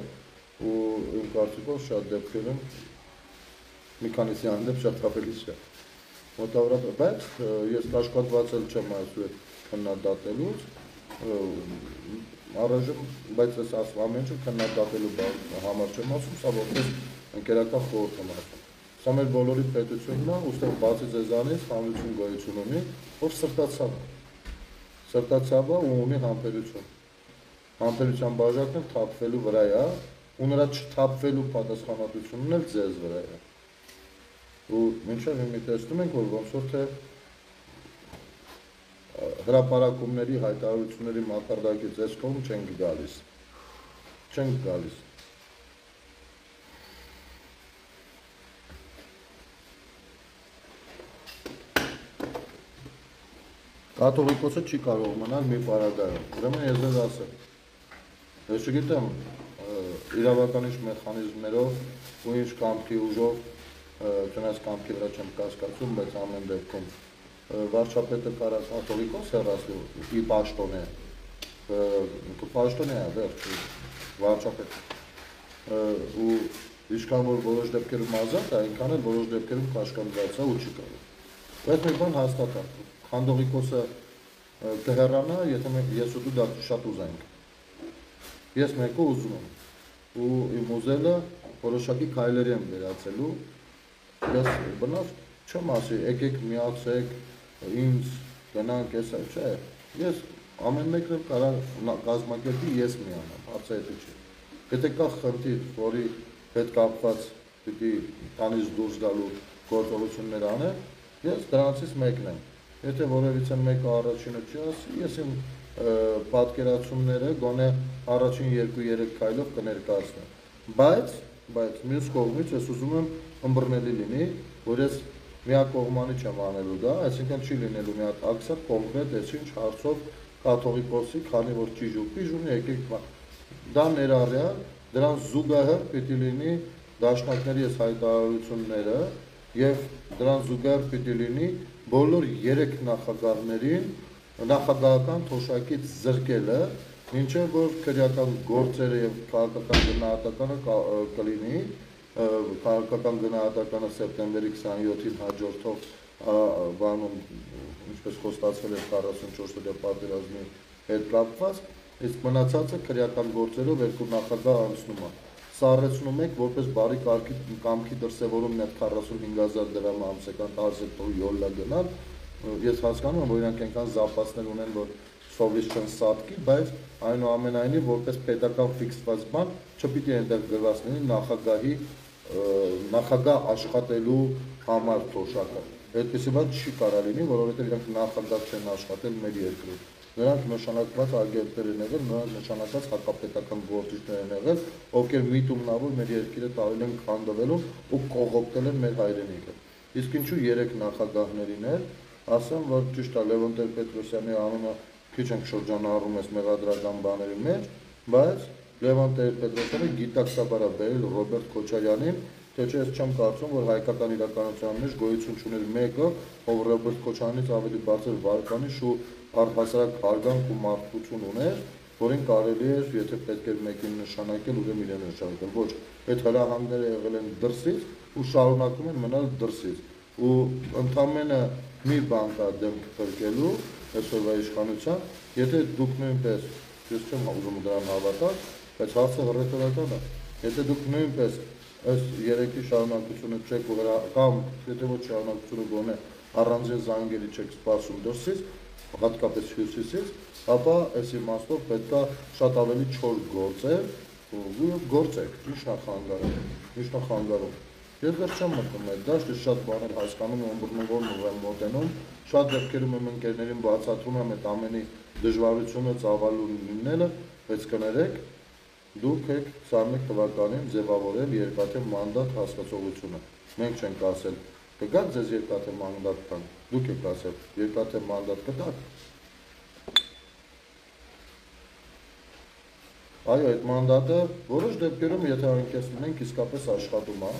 ու իմ կարծիքով շատ դեպքերում մի քանիսի հանդեպ շատ ավելի չէ։ Մոտավորապես, բայց ես աշխատված էլ չեմ այսու այդ քննադատելուց, առայժմ, բայց ես ասում ամեն ինչ քննադատելու համար չեմ ասում, սա որպես ընկերական խորհուրդ եմ ասում։ Սա մեր բոլորի պետությունն է, ուստեղ բացի ձեզանից հանրություն գոյություն ունի, ով սրտացավ է ու ունի համբերություն։ Համբերության բաժակն թափվելու վրա է, ու նրա չթափվելու պատասխանատվությունն էլ ձեզ վրա է։ Ու մինչև հիմա տեսնում ենք, որ ոնց որ թե հրապարակումների հայտարարությունների մակարդակից այս կողմ չենք գալիս։ Կաթողիկոսը չի կարող մնալ մի պարագայում, ուրեմն ես ձեզ ասեմ, ես չգիտեմ իրավականիչ մեխանիզմներով ու ինչ կամքի ուժով, չնայած կամքի վրա չեմ կասկածում, բայց ամեն դեպքում վարչապետը կարա կաթողիկոս հեռացնի ի պաշտոնե, պաշտոնե է վերջ, վարչապետ, ու ինչքան որ որոշ դեպքերում ազատ է, այնքան էլ որոշ դեպքերում կաշկանդված է ու չի կարող։ Բայց մեկ բան հաստատ է, քանդողիկոսը կհեռանա, եթե մենք ես ու դու դա շատ ուզենք։ Ես մեկը ուզում եմ, ու իմ ուզելը որոշակի քայլերի եմ վերացելու, ես բնավ չեմ ասի, եկեք միացեք, ինձ գնանք, չէ, ես ամեն մեկն եմ կարող կազմակերպի, ես միանամ, հարցը հետը չի։ Եթե կա խնդիր, որի հետ կապված պիտի տանից դուրս գալու գործողություններ անել, ես դրանցից մեկն եմ։ Եթե որևիցե մեկը առաջինը չի ասի, ես իմ պատկերացումները գոնե առաջին 2-3 քայլով կներկայացնեմ։ Բայց մյուս կողմից ես ուզում եմ ըմբռնելի լինի, որ ես միակողմանի չեմ անելու դա, այսինքն չի լինելու մի հատ ակցիա կոնկրետ այսինչ հարցով կաթողիկոսի, քանի որ ճիժում եկեք դա ներառյալ դրան զուգահեռ պիտի լինի դաշնակների այս հայտարարությունները եւ դրան զուգահեռ պիտի լինի բոլոր 3 նախագահներին նախագահական թոշակից զրկելը, ինչը որ քրեական գործերը եւ քաղաքական գնահատականը կլինի, քաղաքական գնահատականը սեպտեմբերի 27-ին հաջորդող բանում, ինչպես խոստացվել է 44-րդ պատերազմի հետ կապված, իսկ մնացածը քրեական գործերով երկու նախագահ անցնում է։ Սառեցնում եք որպես բարի կամքի դրսևորում net 45000 դրամ ամսական տարզեքով յոլլա գնալ, ես հասկանում եմ, որ իրանք այնքան զապասներ ունեն, որ սովից չեն սատկի, բայց այնուամենայնիվ որպես պետական ֆիքսված բան չպիտի այնտեղ գրված լինի նախագահ աշխատելու համար թոշակը։ Այդպիսի բան չի կարող լինի, որովհետև իրանք նախագահ չեն աշխատել մեր երկրում։ Նրանք նշանակված ագենտներ են եղել, նրանք նշանակված հակապետական գործիչներ են եղել, ովքեր միտումնավոր մեր երկիրը տարել են քանդվելու ու կողոպտել են մեր հայրենիքը։ Իսկ ինչու 3 նախագահներին էլ, ասեմ, որ ճիշտ է Լևոն Տեր-Պետրոսյանի անունը քիչ ենք շրջանառում այս մեղադրական բաների մեջ, բայց Լևոն Տեր-Պետրոսյանը գիտակցաբար է բերել Ռոբերտ Քոչարյանին, թե չէ ես չեմ կարծում, որ հայկական իրականության մեջ գոյություն չուներ մեկը, ով Ռոբերտ Քոչարյանից ավելի բարձր վարկանիշ ու առհասարակ հարգանք ու մարդկություն ուներ, որին կարելի էր, եթե պետք էր մեկին նշանակել, ուրեմն իրեն նշանակել։ Ոչ, այդ հրահանգները եղել են դրսից ու շարունակում են մնալ դրսից։ Ու ընդամենը մի բան կա դեմ փրկելու այսօրվա իշխանության, եթե դուք նույնպես, ես չեմ ուզում դրան հավատալ, բայց հարցը հռետորական է, եթե դուք նույնպես այս 3-ի շարունակությունը չեք կամ եթե ոչ շարունակությունը գոնե առանձին զանգերի չեք սպասում դրսից, հատկապես հյուսիսից, ապա այս իմաստով պետք է շատ ավելի չոր գործեք, ճիշտ խանգարում։ Ես դեռ չեմ մտնում այդ դաշտը, շատ բաներ հասկանում եմ, ըմբռնողորն եմ մոտենում, շատ դեպքերում եմ ընկերներին բացատրում եմ այդ ամենի դժվարությունը ծավալուն լինելը, բայց կներեք, դուք եք 21 թվականին ձևավորել երկաթե մանդատ հասկացողությունը։ Մենք չենք ասել, կգաք ձեզ երկաթե մանդատ տան, դուք եք ասել, երկաթե մանդատ կտաք։ Այո, այդ մանդատը որոշ դեպքերում, եթե այնպես լինենք, իսկապես աշխատում է,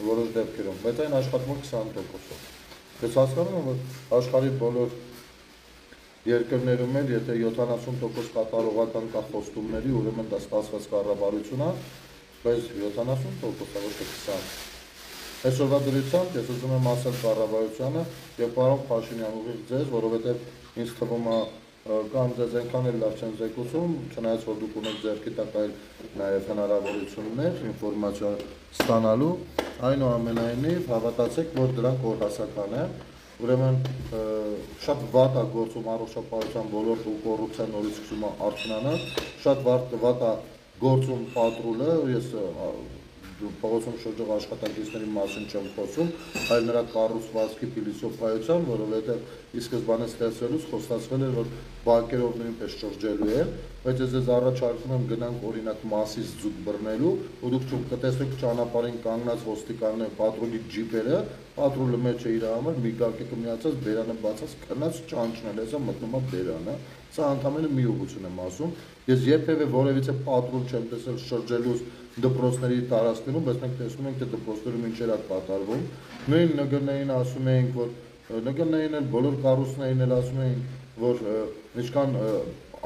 որոշ դեպքերում, բայց այն աշխատում է 20%-ով։ Ես հասկանում եմ, որ աշխարհի բոլոր երկրներում էլ, եթե 70% կատարողական կա խոստումների, ուրեմն դա ստացված կառավարություն է, բայց 70% ոչ թե 20%։ Այսօրվա դրությամբ ես ուզում եմ ասել կառավարությանը եւ պարոն Փաշինյան ուղիղ ձեզ, որովհետեւ ինձ թվում է կամ ձեզ այնքան էլ լավ չեն զեկուցում, չնայած որ դուք ունեք ձեռքի տակ այլ նաև հնարավորություններ ինֆորմացիա ստանալու, այնուամենայնիվ հավատացեք, որ դրանք օրհասական են, ուրեմն շատ վատ է գործում առողջապահության ոլորտը ու կոռուպցիան նորից սկսում է արդյունանալ, շատ վատ է գործում պատրուլը, ես փողոցում շրջող աշխատակիցների մասին չեմ խոսում, այլ նրա կառուցվածքի փիլիսոփայության, որովհետև ի սկզբանե ստեղծվելուց խոստացվել էր, որ բակերով նույնպես շրջելու է, բայց ես ձեզ առաջարկում եմ գնանք օրինակ Մասիս ձուկ բռնելու, ու դուք կտեսնեք ճանապարհին կանգնած ոստիկաններ պատրուլի ջիպերը, պատրուլը մեջ է իր համար, մի գարկը միացած, բերանը բացած, քնած ճանճնել, հեսա մտնում է բերանը, սա ընդամենը մի ուղղություն եմ ասում, ես երբևէ որևիցե պատրուլ չեմ տեսել շրջելուց դպրոցների տարածքներում, բայց մենք տեսնում ենք, թե դպրոցներում ինչեր է կատարվում, նույն ՆԳՆ-ին ասում էինք, որ ՆԳՆ-ին էլ բոլոր կառույցներին էլ ասում էինք, որ ինչքան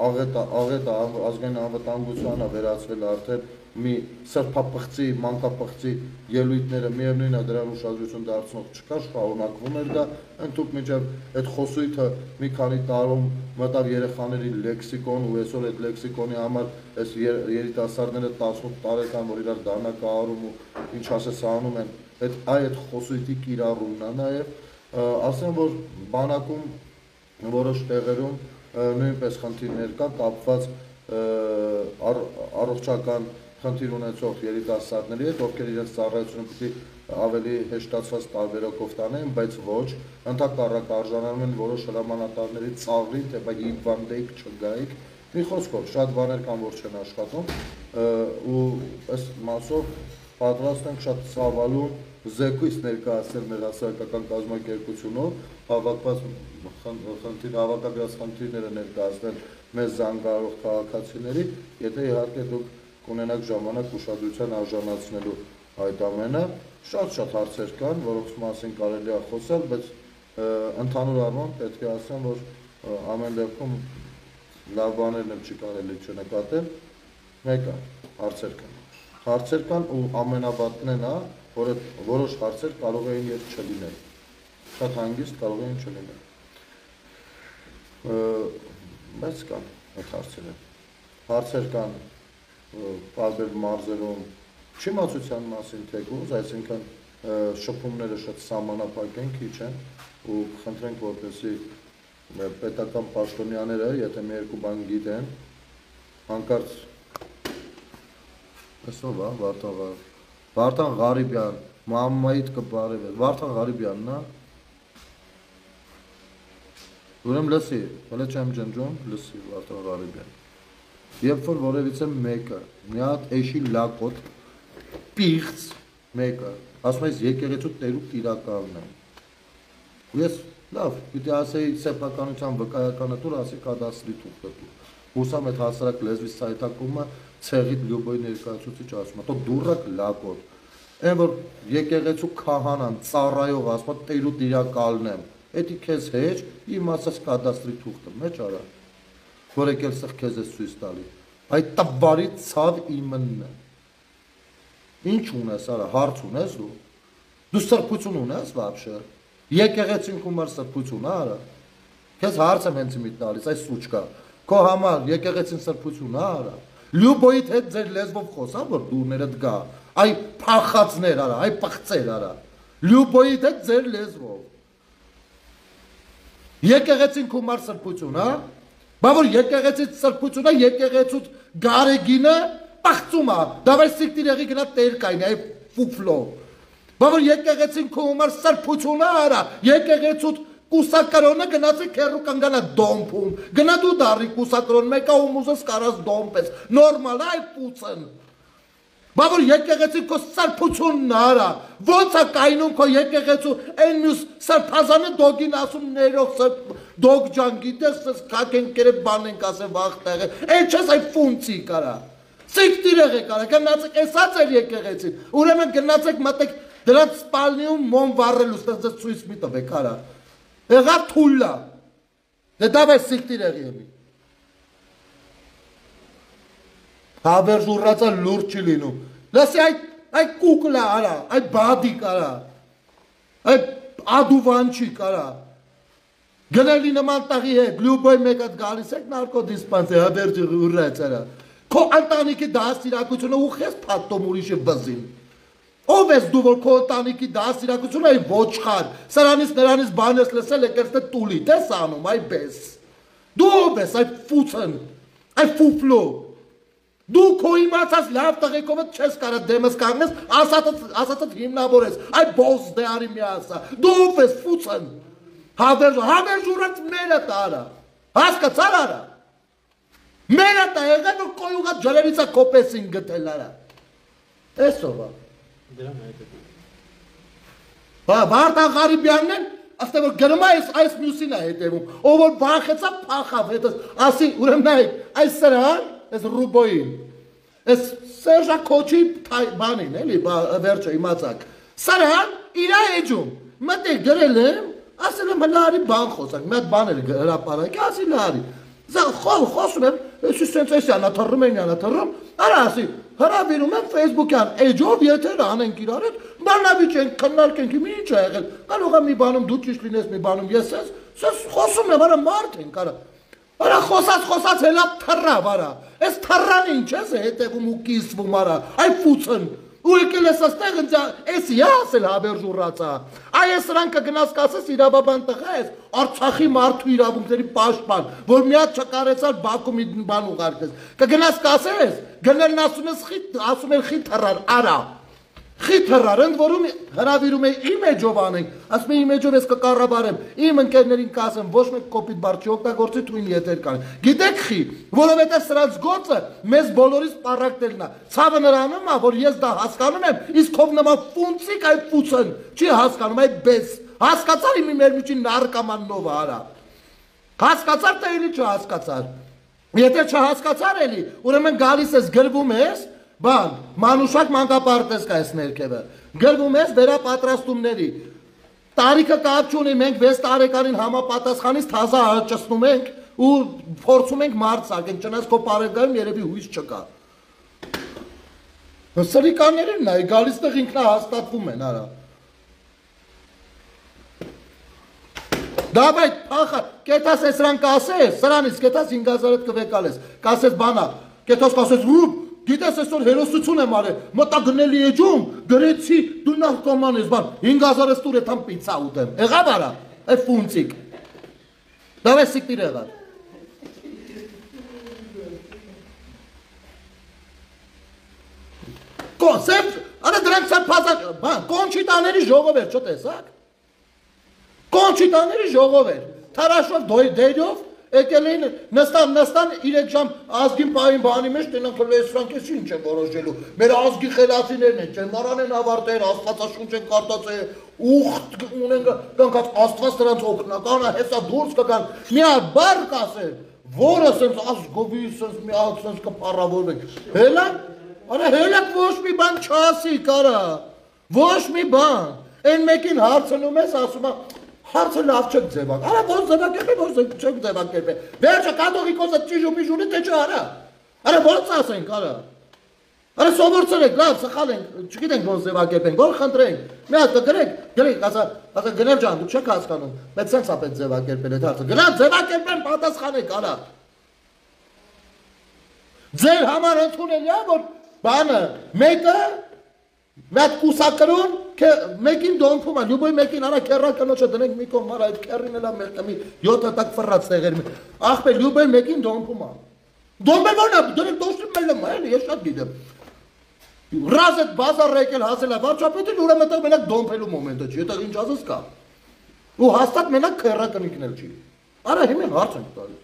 աղետը ազգային անվտանգությանը վերածվել արդեն մի սրբապղծի, մանկապղծի ելույթները միևնույն է դրան ուշադրություն դարձնող չկա, շարունակվում էր դա, ընդհանուր մինչև այդ խոսույթը մի քանի տարում մտավ երեխաների լեքսիկոն ու այսօր այդ լեքսիկոնի համար այս երիտասարդները 18 տարեկան, որ իրար դանակահարում ու ինչ ասես անում են, այդ խոսույթի կիրառումն է նաև, ասեմ, որ բանակում որոշ տեղերում նույնպես խնդիրներ կա կապված առողջական խնդիր ունեցող երիտասարդների հետ, ովքեր իրենց ծառայությունը պիտի ավելի հեշտացված տարբերակով տանեն, բայց ոչ, ընդհակառակ արժանանում են որոշ հրամանատարների ծաղրին, թե բայց հիվանդեիք չգայիք, մի խոսքով շատ բաներ կան, որ չեն աշխատում, ու այս մասով պատրաստ ենք շատ ցավալուն զեկույց ներկայացնել մեր հասարակական կազմակերպությունով, հավաքագրած խնդիրները ներկայացնել մեզ զանգահարող քաղաքացիների, եթե իհարկե դուք կունենաք ժամանակ ուշադրության արժանացնելու այդ ամենը, շատ հարցեր կան, որոնց մասին կարելի է խոսալ, բայց ընդհանուր առմամբ պետք է ասեմ, որ ամեն դեպքում լավ բաներն էլ չի կարելի չնկատել, մեկը հարցեր կան ու ամենավատն է նա, որ որոշ հարցեր կարող էին երբ չլինել, շատ հանգիստ կարող էին չլինել, բայց կան այդ հարցեր կան տարբեր մարզերում չիմացության մասին թեկուզ, այսինքն շփումները շատ սահմանափակ են, քիչ են ու խնդրենք, որպեսզի պետական պաշտոնյաները, եթե մի երկու բան գիտեն, հանկարծ այսով է, Վարդան Ղարիբյան, Մամմայիդ կբարև է, Վարդան Ղարիբյանն է, ուրեմ լսի, հələ չեմ ջնջում, լսի Վարդան Ղարիբյան, երբ որ որևիցե մեկը, մի հատ էշի լակոտ, պիղծ մեկը, ասում ես եկեղեցու տերուկ տիրակալն է, ու ես լավ, պիտի ասեի սեփականության վկայականը տուր, ասի կադաստրի թուղթը տուր, հուսամ այդ հասարակ լեզվի սայթակումը ցեղիդ լյուբոյ ներկայացուցիչ ասում է, տո դուրակ լակոտ, այն որ եկեղեցու քահանան, ծառայող ասում է տերու տիրակալն եմ, էդի քեզ հեչ, իմ ասած կադաստրի թուղթը, մեջ արա, որ եկել սեղ քեզ ես ցույց տալի, այդ տվարի ցավ իմնն է, ինչ ունես արա, հարց ունես դու սրբություն ունես վաբշե, եկեղեցին կումար սրբություն արա, քեզ հարց եմ հենց իմիտ տալիս, այս սուչկա, քո համար եկեղեցին սրբություն արա, Լյուբոյիդ հետ ձեր լեզվով խոսա, որ դուրներդ գա, այ փախածներ արա, այ պղծեր արա, Լյուբոյիդ հետ ձեր լեզվով, եկեղեցին կումար սրբություն, հա, բա որ եկեղեցից սրբությունը, եկեղեցուց գարեգինը պղծում է, դավայ սիկտիր եղի գնա տերկայն, այ ֆուֆլով, բա որ եկեղեցին կումար սրբությունը արա, եկեղեցուց կուսակրոնը գնացեք հեռու կանգանա դոմփում, գնա դու դարի կուսակրոն, մեկա ում ուզես կարաս դոմպես, նորմալ այ պուծն, բա որ եկեղեցի քո սրբությունն արա, ոնց է կայնում քո եկեղեցու, այն մյուս սրբազանը դոգին ասում ներող դոգ ջան գիտես, կակեն կերებ բան ենք ասեմ վաղ տեղը, այն չես այ ֆունցի կարա, սիկտիր եղեք արա, գնացեք էսած էր եկեղեցին, ուրեմն գնացեք մտեք դրանց սպալնիում մոմ վառելու, ստեղծեց ցույց մի տվեք արա, եղավ թուլլա, դե դավայ սիկտիր եղի եմի, հավերժ ուրացա լուրջ չի լինում, լասի այ կուկլա արա, այ բադիկ արա, այ ադուվանչիկ արա, գնելի նման տաղի հետ, լյուբոյ մեկ at գալիս եք նարկոդիսպանսի, հավերժ ուրաց արա, քո անտանիքի դասիրակությունը ու խես պատտոմ ուրիշը բզին, ով ես դու որ քո ընտանիքի դասիրակությունը այ ոչխար, սրանից նրանից բան ես լսել եկես թե տուլի, դես անում, այ բես, դու ով ես այ ֆուցն, այ ֆուֆլո, դու քո իմացած լավ տղեկով չես կարա դեմս կանգնես, ասածդ հիմնավորես, այ բոս դե արի մի ասա, դու ով ես ֆուցն, հավերժ ուրած մերը տարա, հասկացար արա, մերը տա եղել որ կոյուղատ ջրերիցա կոպեսին գտել արա, էսով ա, Վարդան Ղարիբյանն են, ասતે որ գրմա այս մյուսին է հետևում, ով որ բախեցա պախավ հետս, ասի ուրեմ նայք, այս սրան, այս ռուբոյին, այս Սերժա Քոչի բանին, էլի, վերջը իմացակ, սրան իրա էջում, մտեք գրել եմ, ասել եմ լարի բան խոսակ, մի հատ բաներ հրապարակ, ասի լարի, խոսում եմ, սենց էսի անաթռում են անաթռում, արա ասի, հրավիրում եմ Facebook-յան էջով եթեր անենք իրար հետ, բանավիճենք, քննարկենք, ինչ է եղել։ Կարող է մի բանում դու ճիշտ լինես, մի բանում ես խոսում եմ, արա մարդ ենք, արա խոսած հելա թռա, արա։ Այս թռան ինչ ես հետևում ու կիսվում, արա, այ ֆուցն։ Ու եկել ես աստեղ ինձ էս ես էլ հավերժուրացա։ Այ ես սրան կգնաս կասես իրավաբան տղա ես, Արցախի մարդու իրավունքների պաշտպան, որ մի հատ չկարեցար Բաքու մի բան ուղարկես։ Կգնաս կասես, գնելն ասում են խի թռար, արա։ Խի թռար, ընդ որում հրավիրում է իմ էջով անենք, ասում է իմ էջով ես կկառավարեմ, իմ ընկերներին կասեմ, ոչ մեկ կոպիտ բառ չի օգտագործի, թույն եթեր կան։ Գիտեք խի, որովհետև սրանց գործը մեզ բոլորիս պառակտելն է։ Ցավը նրանում է, որ ես դա հասկանում եմ, իսկ ով նման ֆունցիկ այ ֆուցն չի հասկանում, այ բես։ Հասկացար իմ մեր միջին նարկամաննով արա։ Հասկացար թե էլի չհասկացար։ Եթե չհասկացար էլի, ուրեմն գալիս ես գրվում ես, բան, մանուշակ մանկապարտեզ կա ես ներքևը, գրվում ես վերապատրաստումների, տարիքը կապ չունի, մենք 6 տարեկանին համապատասխանից թազա հաճացնում ենք ու փորձում ենք մարդ սարքենք, չնայած քո պարևգայում երևի հույս չկա։ Սրիկաներին նայ, գալիս տեղ ինքնահաստատվում են, արա։ Դավայ, փախա, կետաս ես սրան կասես, սրանից կետաս 5000 հետ կվեկալես, կասես բանա, կետաս կասես ռուբ, գիտես այսօր հերոսություն եմ արել, մտա գնելի էջում, գրեցի, դու նահկոման ես, բան, 5000 ես տուր եթամ պիցա ուտեմ, եղավ արա, այ ֆունցիկ, դավայ սիկտիր եղավ։ Կոնսեպտ, արա դրանք սեպազակ, բան, կոնչիտաների ժողով էր, չտեսակ։ Կոնչիտաների ժողով էր, թարաշով դերյով, եկել էին նստան 3 ժամ ազգին պահին բանի մեջ, տենանք լեսրանք ես ինչ են որոշելու, մեր ազգի խելացիներն են, ճեմարան են ավարտել, աստվածաշունչ են կարտացել, ուղտ ունեն կանքած աստված նրանց օգնական է, հեսա դուրս կգան, մի հատ բառ կասել, որը սենց ազգովի սենց մի հատ սենց կպառավորվենք, հելակ, արա հելակ ոչ մի բան չասի կարա, ոչ մի բան, են մեկին հարցնում ես, ասում է, հարցը լավ չեք ձևակ, արա ոնց ձևակերպել, ոնց չեք ձևակերպել, վերջը կատողիկոսը ճիժումիժունի թե չարա, արա ոնց ասենք, արա սովորցրեք, լավ, սխալ ենք, չգիտենք ոնց ձևակերպենք, որ խնդրենք, մի հատ գրեք, ասա գնել ջան, դուք չեք հասկանում, մեծ սենց ապետ ձևակերպել այդ հարցը, գնալ ձևակերպեն պատասխանեք, արա, ձեր համար ընդունել է, որ բանը, մեկը, Մյատ կուսակրուն, մեկին դոնքում է, լյուբոյ մեկին արա կերրա կնոչը դնենք մի կոմ մարա, այդ կերրին էլա մեղկամի 7 տակ վրած տեղերի մի, աղպե լյուբոյ մեկին դոնքում է, դոնբել որն է, դնենք դոշրում մելում է, ես շատ գիտեմ, ռազ էտ բազար եկել հասել է, վարչապետին ուրը մետեղ մենակ դոնբելու մոմենտը չի, հետեղ ինչ ազս կա, ու հաստատ մենակ կերրա կնիկնել չի, արա հիմեն հարց ենք տալի,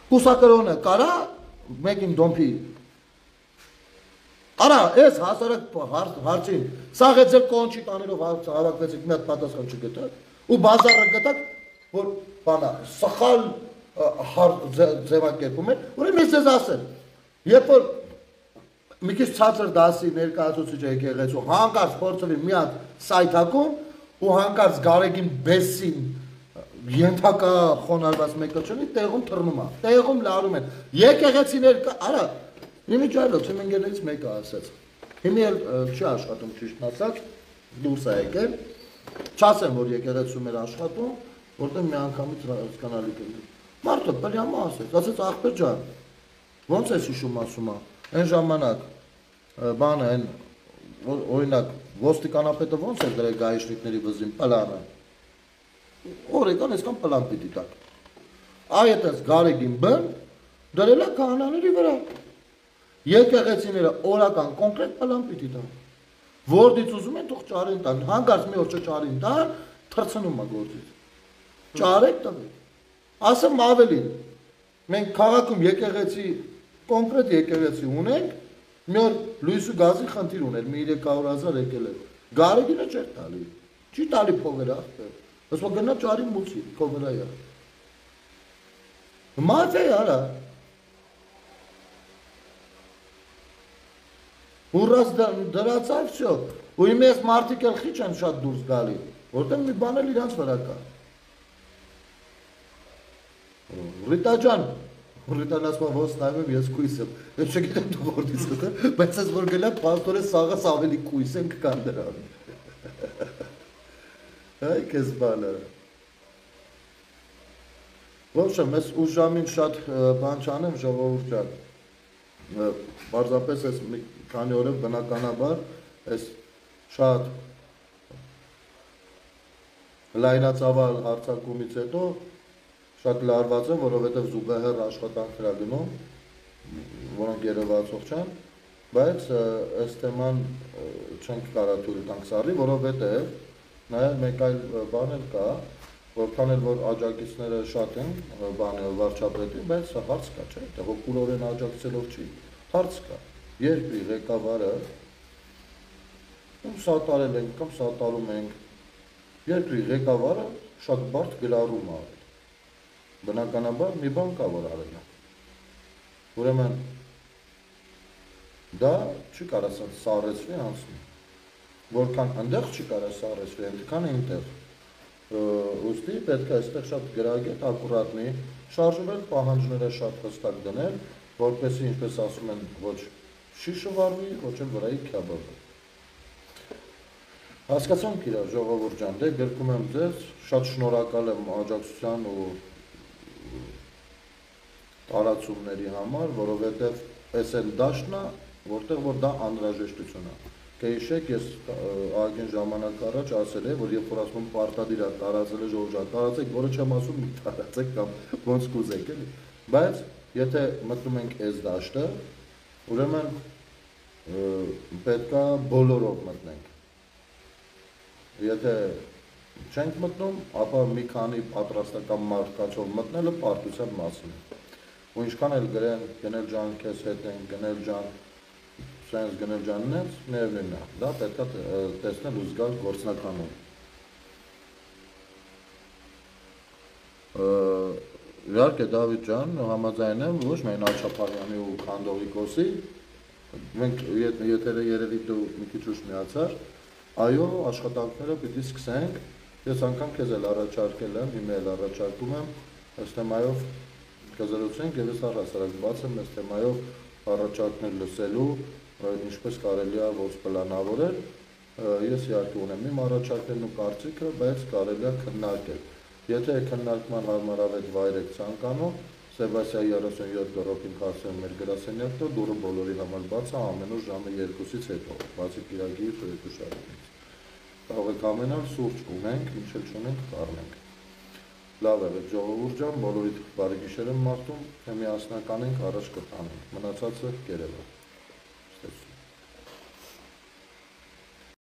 կուսակրոնը կարա, մեկին դոնբի Արա, ես հասարակ հարցին, սաղ է ձեր կոնչիտաներով հավակվեցիք մի հատ պատասխան չգտակ, ու բազարը գտակ, որ բանա, սխալ ձևակերպում են, ուրեմն ես ձեզ ասեմ, երբ որ մի քիչ ցածր դասի ներկայացուցիչ եկեղեցու հանկարծ փորձվի մի հատ սայթակում ու հանկարծ Գարեգին Բեսին ենթակա խոնարհված մեկը չունի, տեղում թռնում է, տեղում լարում են, եկեղեցիներ կա, արա, Իմի ջայլոց իմ ընկերներից մեկը ասեց, հիմի էլ չի աշխատում ճիշտ ասած, դուրս է եկել, չասեմ, որ եկեղեցում էր աշխատում, որտեղ մի անգամից հասկանալի կլինի։ Մարդը պլյամա ասեց ախպեր ջան, ոնց ես հիշում ասում է, այն ժամանակ բանը այն օրինակ ոստիկանապետը ոնց է դրել գայշնիկների վզին պլանը։ Օրեկան այսքան պլան պիտի տակ։ Այ այդպես Գարեգին բն դրել է քահանաների վրա։ Եկեղեցիները օրական կոնկրետ պլան պիտի տան, որդից ուզում են թող ճարեն տան, հանկարծ մի օր չճարին տան, թռցնում է գործից, ճարեք տվեք, ասեմ ավելին, մենք քաղաքում եկեղեցի, կոնկրետ եկեղեցի ունենք, մի օր լույսու գազի խնդիր ուներ, մի 300,000 եկել էր, Գարեգինը չէր տալի, չի տալի փողերը ախպեր, ասում գնա ճարի մուցի, քո վրա է, մաֆիա արա, Ուրաս դրացավ վсё, ու իմ ես մարդիկ էլ խիչ են շատ դուրս գալի, որտեղ մի բան էլ իրանց վրա կա։ Ռիտա ջան, Որտեղ ասում եմ, ոնց նայում եմ, ես կույս եմ։ Ես չգիտեմ դու որտից ես, բայց ես որ գնամ, պաստորը սաղս ավելի կույս ենք կան դրան։ Այ քեզ բանը։ Ոչմ, ես ուշ ժամին շատ բան չանեմ, ժողովուրդ ջան։ Պարզապես ես մի քանի օրը բնականաբար ես շատ լայնածավալ արձակումից հետո շատ լարված եմ, որովհետև զուգահեռ աշխատանքներ ա գնում, որոնք երևացող չեն, բայց այս թեման չենք կարա թույլ տանք սառի, որովհետև նաև մեկ այլ բան էլ կա, որքան էլ որ աջակիցները շատ են վարչապետին, բայց հարց կա, չէ՞, դա հոգուրորեն աջակցելով չի, հարց կա, երկրի ղեկավարը կամ սատարել ենք, կամ սատարում ենք, երկրի ղեկավարը շատ բարդ գրառում ա արել, բնականաբար մի բան կա, որ արել է, ուրեմն դա չի կարա սառեցվի անցնի, որքան ընդեղ չի կարա սառեցվի, այնքան այնտեղ, ուստի պետք է այստեղ շատ գրագետ, ակուրատնի, շարժվել, պահանջները շատ հստակ դնել, որպեսզի ինչպես ասում են, ոչ շիշը վառվի, ոչ էլ վրայի քյաբաբը։ Հասկացանք իրար, ժողովուրդ ջան, դե գրկում եմ ձեզ, շատ շնորհակալ եմ աջակցության ու տարածումների համար, որովհետև այս էլ դաշտն է, որտեղ որ դա անհրաժեշտություն է։ Կհիշեք, ես ագին ժամանակ առաջ ասել եմ, որ երբ որ ասում եմ պարտադիր է տարածել է ժողովուրդ, տարածեք, որը չեմ ասում մի տարածեք կամ ոնց կուզեք, էլի։ Բայց եթե մտնում ենք այս դաշտը, ուրեմն պետք է բոլորով մտնենք։ Եթե չենք մտնում, ապա մի քանի պատրաստական մարդկանցով մտնելը պարտության մասին է։ Ու ինչքան էլ գրեն, գնել ջան, քեզ հետ են, գնել ջան, սենց գնել ջաննենց, միևնույնն է, դա պետք է տեսնել ու զգալ գործնականում։ Իհարկե Դավիթ ջան, համաձայն եմ, ոչ միայն Աչափարյանի ու Քանդողիկոսի, մենք եթերը երևի դու մի քիչ ուշ միացար, այո, աշխատանքները պիտի սկսենք, ես անգամ քեզ էլ առաջարկել եմ, հիմա էլ առաջարկում եմ, այս թեմայով կզրուցենք եւ ես առհասարակ բաց եմ այս թեմայով առաջարկներ լսելու, ինչպես կարելի է ոնց պլանավորել, ես իհարկե ունեմ իմ առաջարկներն ու կարծիքը, բայց կարելի է քննարկել։ Եթե քննարկման հարմարավետ վայր եք ցանկանում, Սեբաստիայի 37 դրոպին խասեմ մեր գրասենյակը, դուրը բոլորի համար բաց է ամեն օր ժամը 2-ից հետո, բացի կիրակի ու երկուշաբթիից։ Կարող եք ամենալ սուրճ ունենք, ինչ էլ չունենք, կառնենք։ Լավ է, ժողովուրդ ջան, բոլորիդ բարի գիշեր եմ մաղթում, թե միասնական ենք առաջ կտանենք, մնացածը կերևա։